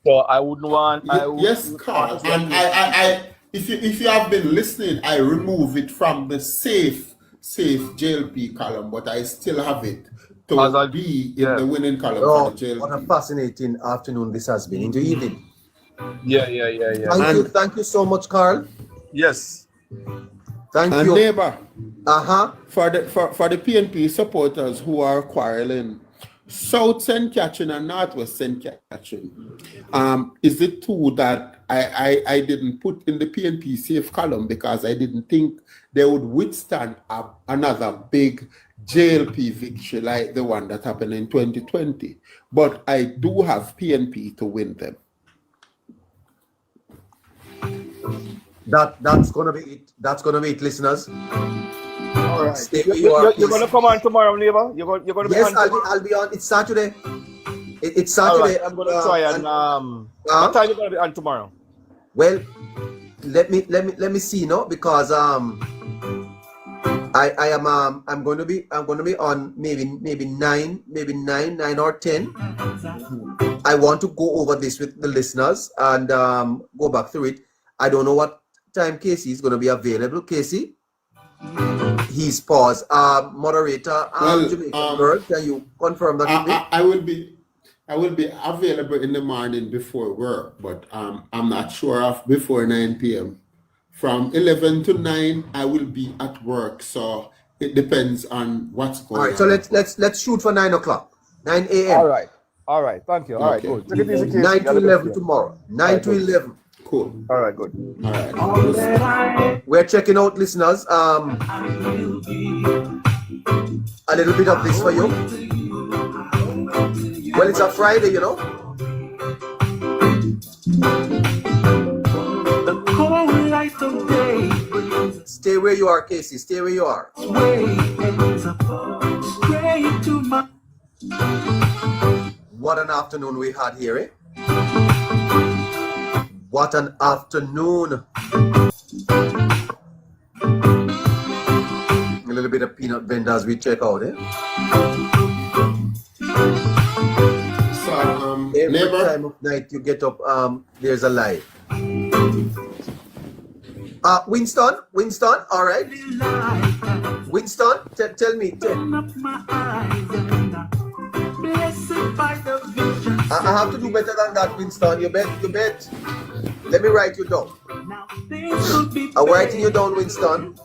So I wouldn't want. Yes, Carl. And I if you have been listening, I remove it from the safe JLP column, but I still have it to be in the winning column for the JLP. What a fascinating afternoon this has been. Into evening. Yeah. Thank you so much, Carl. Yes. Thank and you. Neighbor. For the PNP supporters who are quarreling, South St. Catherine and Northwest St. Catherine, is it true that I didn't put in the PNP safe column because I didn't think they would withstand another big JLP victory like the one that happened in 2020? But I do have PNP to win them. That's gonna be it. That's gonna be it, listeners. All right. You're gonna come on tomorrow, neighbor. You're gonna be yes, on. I'll be on. It's Saturday. It's Saturday. Right. I'm gonna try and what time you gonna be on tomorrow? Well, let me see, no, because I'm going to be on maybe 9 or 10. I want to go over this with the listeners and go back through it. I don't know what time Casey is going to be available. Casey, he's paused. Moderator, Jamaican girl, can you confirm that? I will be available in the morning before work, but I'm not sure of before 9 p.m. From 11 to 9, I will be at work, so it depends on what's going on. All right, so let's shoot for 9 o'clock, 9 a.m. All right. Thank you. All right, good. 9 to 11 tomorrow. 9 to 11. Cool. All right, good. All right. We're checking out, listeners. A little bit of this for you. Well, it's a Friday, you know. The cold light of day. Stay where you are, Casey. Stay where you are. What an afternoon we had here, eh? What an afternoon. A little bit of peanut blender as we check out, eh? So, Hey, every Never. time of night you get up, there's a live. Winston, all right. Winston, tell me. I have to do better than that, Winston. You bet. Let me write you down. I'm writing you down, Winston.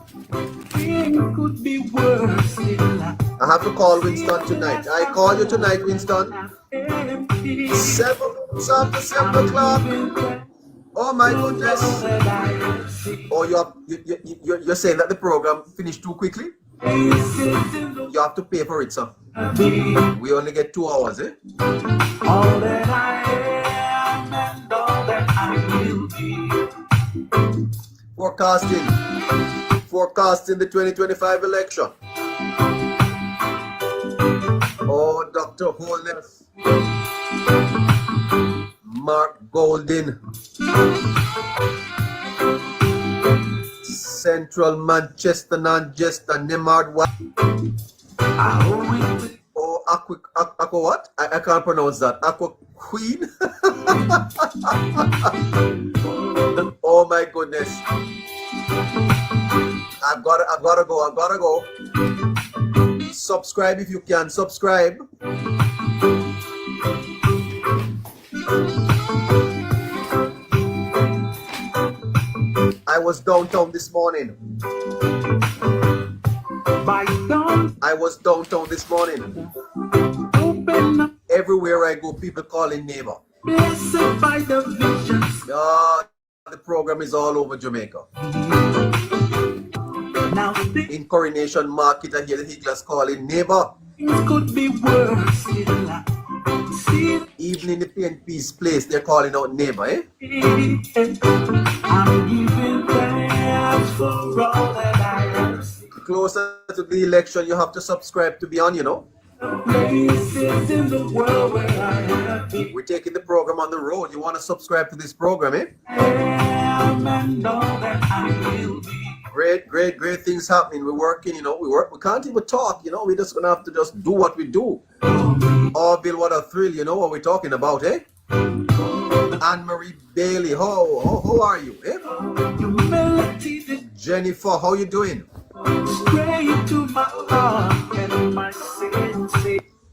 I have to call Winston tonight. I call you tonight, Winston. 7 o'clock. Oh my goodness. Oh, you're saying that the program finished too quickly? You have to pay for it, sir. We only get 2 hours, eh? All that I am and all that I will be. Forecasting the 2025 election. Oh, Dr. Holness. Mark Goldin. Central Manchester, Nemard White. Oh, Aqua what? I can't pronounce that. Aqua Queen. Oh my goodness. I've gotta go. Subscribe if you can. Subscribe. I was downtown this morning. Everywhere I go, people calling neighbor. The program is all over Jamaica. In Coronation Market, I hear the Higgler's calling neighbor. Even in the PNP's place, they're calling out neighbor, eh? Closer to the election, you have to subscribe to be on, you know. We're taking the program on the road. You want to subscribe to this program, eh? Great things happening. We're working, you know. We can't even talk, you know. We're just gonna have to just do what we do. Oh, Bill, what a thrill, you know what we're talking about, eh? Anne-Marie Bailey, how are you, eh? Jennifer, how you doing?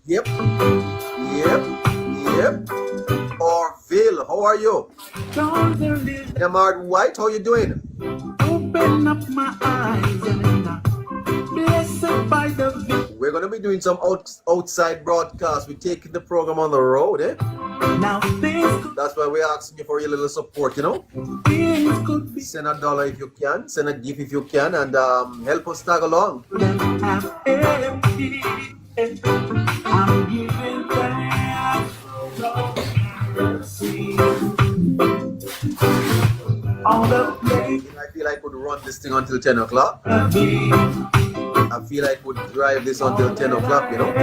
Yep. Orville, how are you? Nemard White, how you doing? Open up my eyes and blessed by the victory. We're gonna be doing some outside broadcasts. We're taking the program on the road, eh? That's why we're asking you for your little support, you know? Send $1 if you can, send a gift if you can, and help us tag along. I'm giving thanks for I feel I could run this thing until 10 o'clock. I feel I could drive this until 10 o'clock, you know?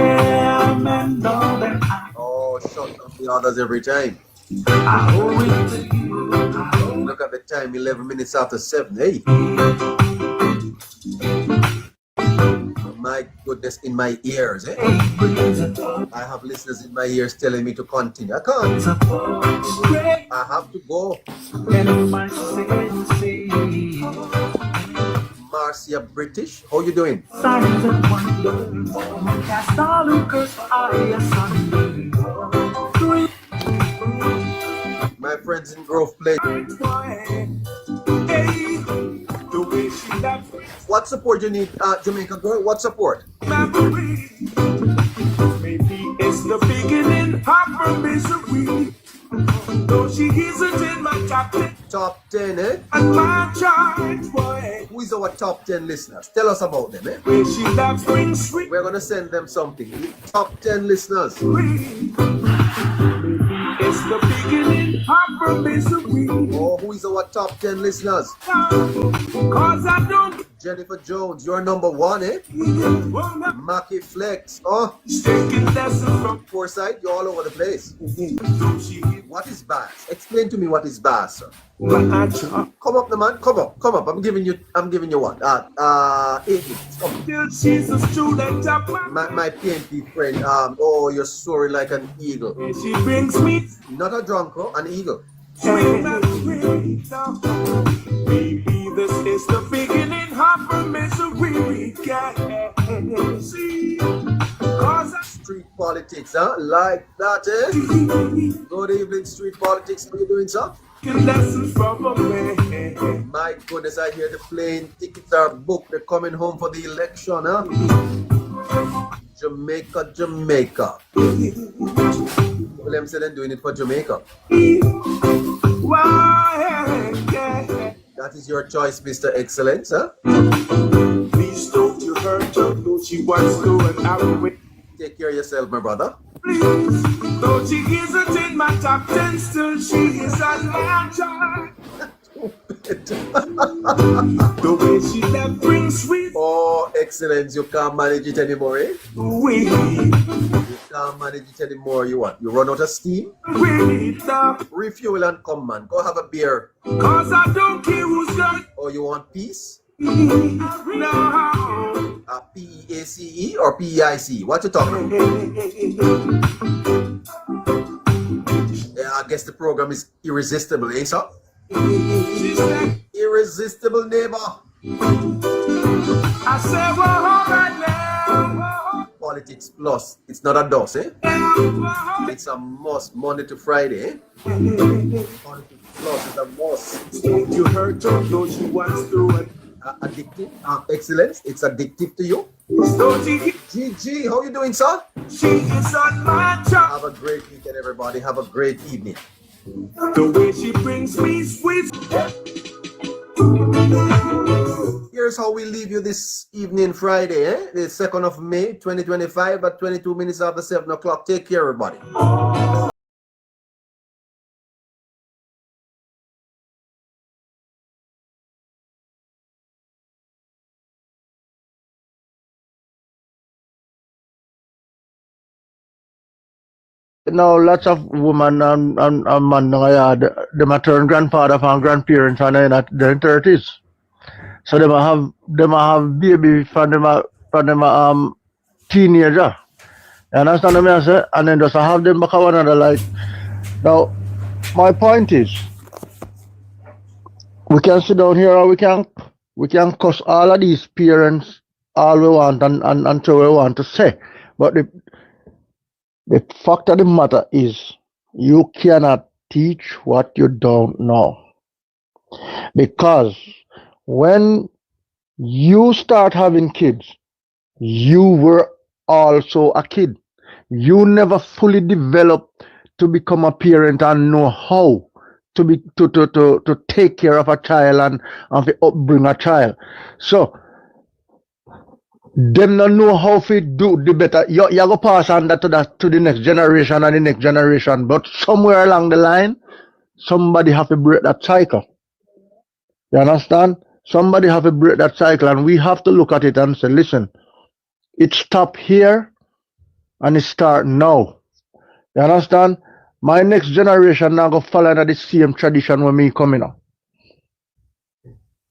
Oh, shut up the others every time. Look at the time, 11 minutes after 7. Hey. My goodness, in my ears, eh? I have listeners in my ears telling me to continue. I can't. I have to go. Marcia British, how you doing? My friends in Grove Place. What support you need, Jamaica girl? What support? Maybe it's the beginning of her misery. Though she isn't in my top 10. Top 10, eh? And my charge, boy. Who is our top 10 listeners? Tell us about them, eh? Where she loves brings sweet. We're gonna send them something. Top 10 listeners. Maybe it's the beginning of her misery. Oh, who is our top 10 listeners? Cause I don't Jennifer Jones, you're number one, eh? Mackie Flex. Oh, Foresight, you're all over the place. What is bass? Explain to me what is bass, sir. Come up, the man. Come up. I'm giving you what? 8 minutes. Come on. My PNP friend. Oh, you're soaring like an eagle. She brings me Not a drunko, an eagle. Baby, this is the beginning of a misery we got. See, cause Street politics, huh? Like that, eh? Good evening, street politics. How you doing, sir? lessons from a man. My goodness, I hear the plane tickets are booked. They're coming home for the election, huh? Jamaica. Well, I'm saying doing it for Jamaica. That is your choice, Mr. Excellence, huh? Please don't you hurt her, though she wants to and I will wait. Take care of yourself, my brother. Please, though she isn't in my top 10, still she is a legend. The way she left brings sweet. Oh, Excellence, you can't manage it anymore, eh? We Can't manage it anymore. You what? You run out of steam? Refuel and come, man. Go have a beer. Cause I don't care who's got. Or you want peace? No. PEACE or PEIC? What you talking about? Yeah, I guess the program is irresistible, eh, sir? Irresistible neighbor. I said, well, all right now. Politics plus. It's not a dose, eh? It's a must. Monday to Friday, eh? Politics plus is a must. Don't you hurt her, don't you want to? Addictive. Excellence. It's addictive to you. GG, how you doing, sir? She is on my job. Have a great weekend, everybody. Have a great evening. The way she brings me sweet. Here's how we leave you this evening, Friday, eh? The 2nd of May, 2025, at 22 minutes after 7 o'clock. Take care, everybody. Now lots of women and man them a turn grandfather and grandparents and in their 30s. So them a have baby from them teenager. You understand what I say? And then just have them back one another like. Now my point is we can sit down here or we can cuss all of these parents all we want and so we want to say. But the fact of the matter is, you cannot teach what you don't know. Because when you start having kids, you were also a kid. You never fully developed to become a parent and know how to take care of a child and to upbring a child. So them not know how to do the better. You go pass on that to the next generation and the next generation. But somewhere along the line, somebody have to break that cycle. You understand? Somebody have to break that cycle, and we have to look at it and say, listen, it stopped here and it start now. You understand? My next generation now go follow the same tradition when me coming up.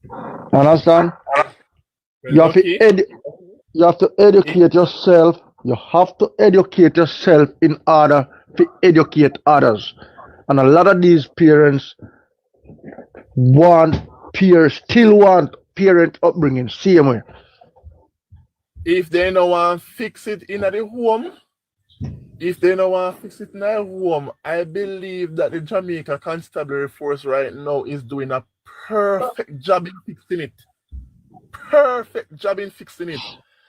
You understand? You have to educate yourself. You have to educate yourself in order to educate others. And a lot of these parents still want parent upbringing same way. If they don't want to fix it in the home, I believe that the Jamaica Constabulary Force right now is doing a perfect job in fixing it.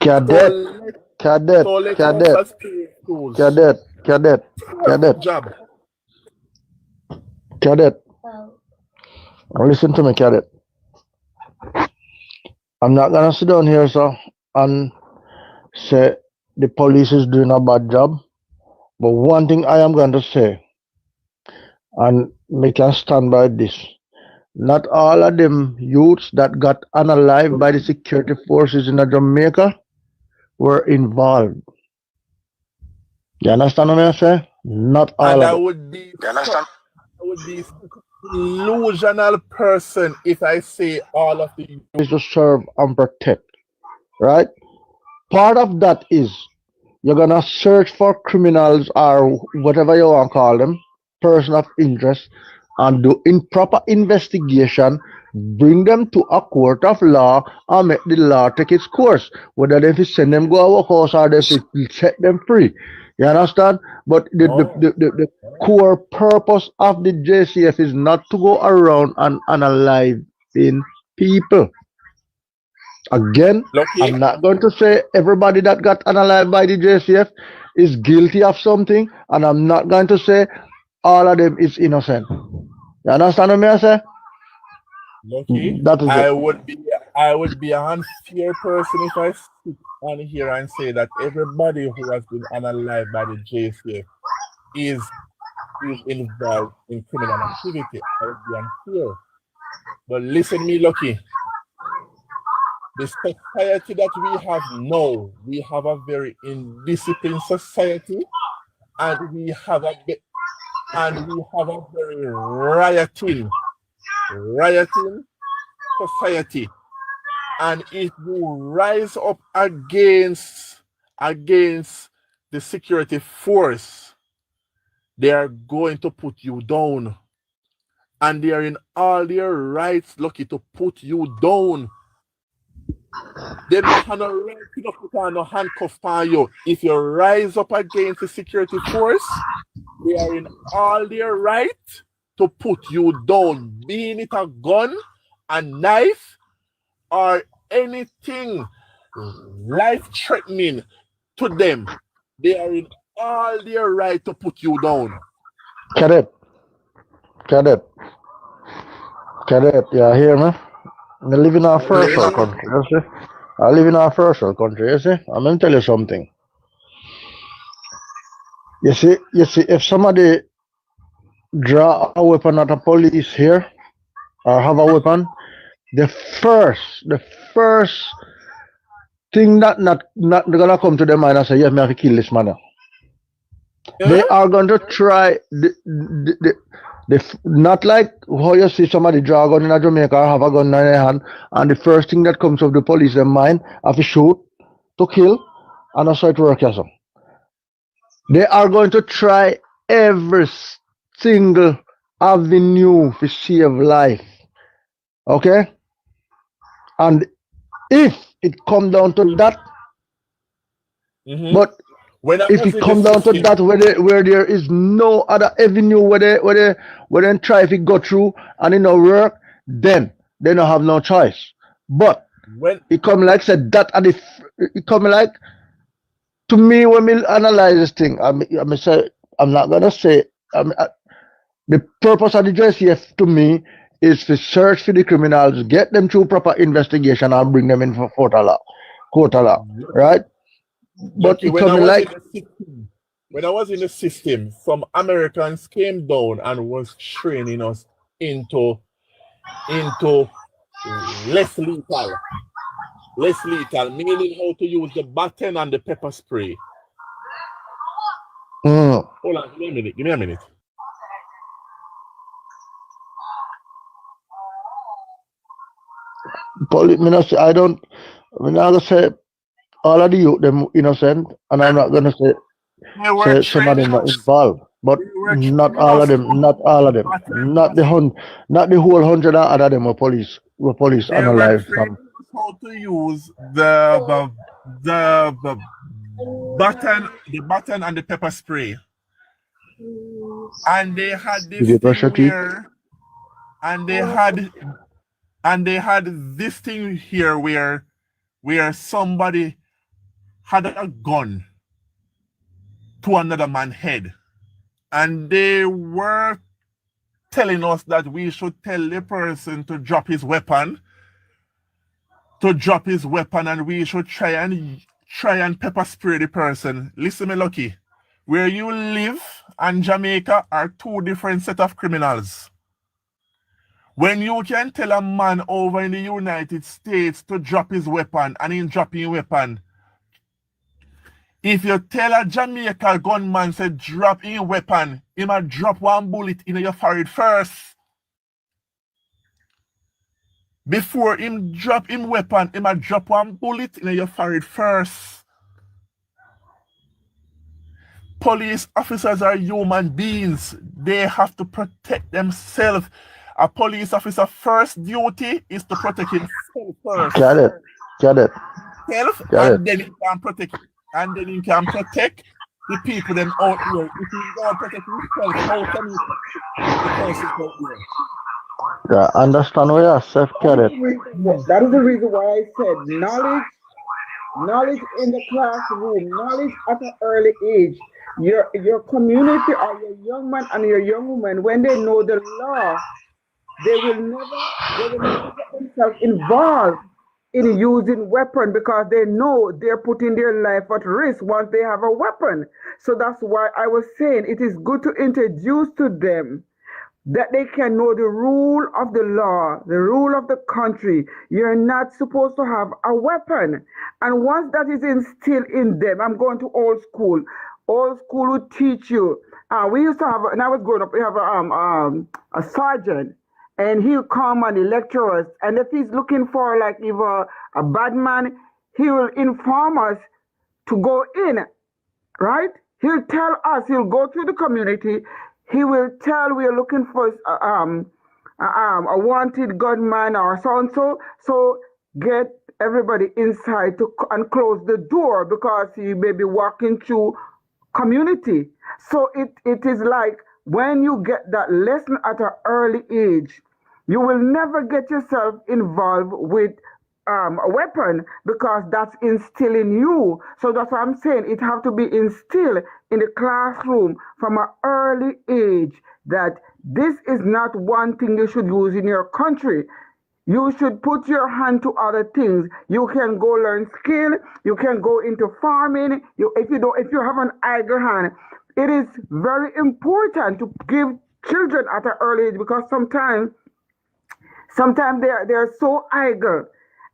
Cadet. Now listen to me, cadet. I'm not gonna sit down here, sir, and say the police is doing a bad job. But one thing I am going to say, and we can stand by this, not all of them youths that got unalived by the security forces in Jamaica were involved. You understand what I say? Not all And of I them. would be such a delusional person if I say all of the Is to serve and protect, right? Part of that is you're gonna search for criminals or whatever you want to call them, person of interest, and do improper investigation, bring them to a court of law and make the law take its course. Whether they fi send them go a workhouse or they fi set them free. You understand? But the core purpose of the JCF is not to go around and analyze in people. Again, lucky. I'm not going to say everybody that got analyzed by the JCF is guilty of something, and I'm not going to say all of them is innocent. You understand what I say? Lucky. That is it. I would be an unfair person if I sit on here and say that everybody who has been unalived by the JCF is involved in criminal activity. I would be unfair. But listen me, Lucky. The society that we have now, we have a very indisciplined society, and we have a very rioting society. And if you rise up against the security force, they are going to put you down. And they are in all their rights, Lucky, to put you down. They don't have no right to put on no handcuff on you. If you rise up against the security force, they are in all their right to put you down, being it a gun, a knife, or anything life-threatening to them. They are in all their right to put you down. Cadet. You hear me? I live in our first world country, you see? I live in our first world country, you see? I'm gonna tell you something. You see, if somebody draw a weapon at a police here or have a weapon, the first thing that not gonna come to their mind and say, yes, me have to kill this man. They are going to try not like how you see somebody draw a gun in a Jamaica or have a gun in their hand, and the first thing that comes of the police in mind have to shoot, to kill, and that's how it works. Yes, sir. They are going to try every single avenue to save life. Okay? And if it come down to that, but if it come down to that where there is no other avenue where they try if it go through and it no work, then they don't have no choice. But when it come like said that at the it come like to me when we analyze this thing, I'm not gonna say the purpose of the JCF to me is to search for the criminals, get them through proper investigation, and bring them in for court of law, right? But it when coming like when I was in the system, some Americans came down and was training us into less lethal, meaning how to use the baton and the pepper spray. Hold on, give me a minute. I don't. I'm not gonna say all of the youth them innocent, and I'm not gonna say some of them not involved, but not all of them, not the whole 100 of them were police They were analyzed training from. us how to use the button and the pepper spray. And they had this thing where they had this thing here where somebody had a gun to another man's head. And they were telling us that we should tell the person to drop his weapon, and we should try and pepper spray the person. Listen me, Lucky. Where you live and Jamaica are two different set of criminals. When you can tell a man over in the United States to drop his weapon and he drop his weapon, if you tell a Jamaica gunman say drop his weapon, he might drop one bullet in your forehead first. Before him drop him weapon, he might drop one bullet in your forehead first. Police officers are human beings. They have to protect themselves. A police officer first duty is to protect himself first. Get it. Self, Got and then he can protect the people them out here. If he don't protect himself, how can he protect the person out here? Yeah, understand where yourself get it. That is the reason why I said knowledge in the classroom, knowledge at an early age. Your community or your young man and your young woman, when they know the law, they will never get themselves involved in using weapon because they know they're putting their life at risk once they have a weapon. So that's why I was saying it is good to introduce to them that they can know the rule of the law, the rule of the country. You're not supposed to have a weapon. And once that is instilled in them, I'm going to old school. Old school would teach you. We used to have, when I was growing up, we have a sergeant, and he'll come and lecture us. And if he's looking for like either a bad man, he will inform us to go in, right? He'll tell us, he'll go through the community, he will tell we're looking for a wanted gunman or so-and-so. So get everybody inside and close the door because he may be walking through community. So it is like when you get that lesson at an early age, you will never get yourself involved with a weapon because that's instilled in you. So that's what I'm saying. It have to be instilled in the classroom from an early age that this is not one thing you should use in your country. You should put your hand to other things. You can go learn skill. You can go into farming. If you have an idle hand, it is very important to give children at an early age because sometimes they're so idle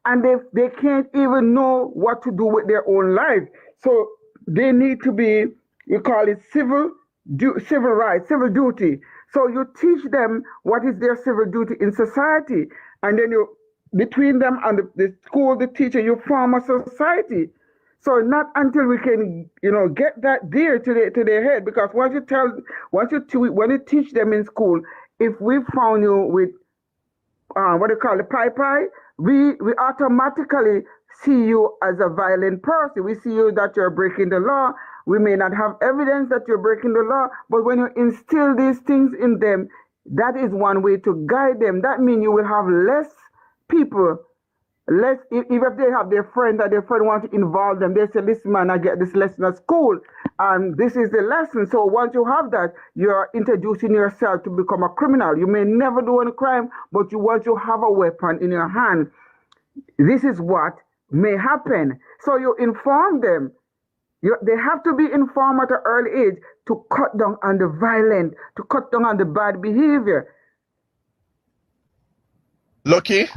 and they can't even know what to do with their own life. So they need to be, you call it civil rights, civil duty. So you teach them what is their civil duty in society, and then you, between them and the school, the teacher, you form a society. So not until we can, get that there to their head, because when you teach them in school, if we found you with what do you call it, pie, we automatically see you as a violent person. We see you that you're breaking the law. We may not have evidence that you're breaking the law, but when you instill these things in them, that is one way to guide them. That means you will have less people, even if they have their friend that their friend wants to involve them, they say, listen man, I get this lesson at school, and this is the lesson. So once you have that, you're introducing yourself to become a criminal. You may never do any crime, but once you have a weapon in your hand, this is what may happen. So you inform them. They have to be informed at an early age to cut down on the violent, to cut down on the bad behavior. Lucky,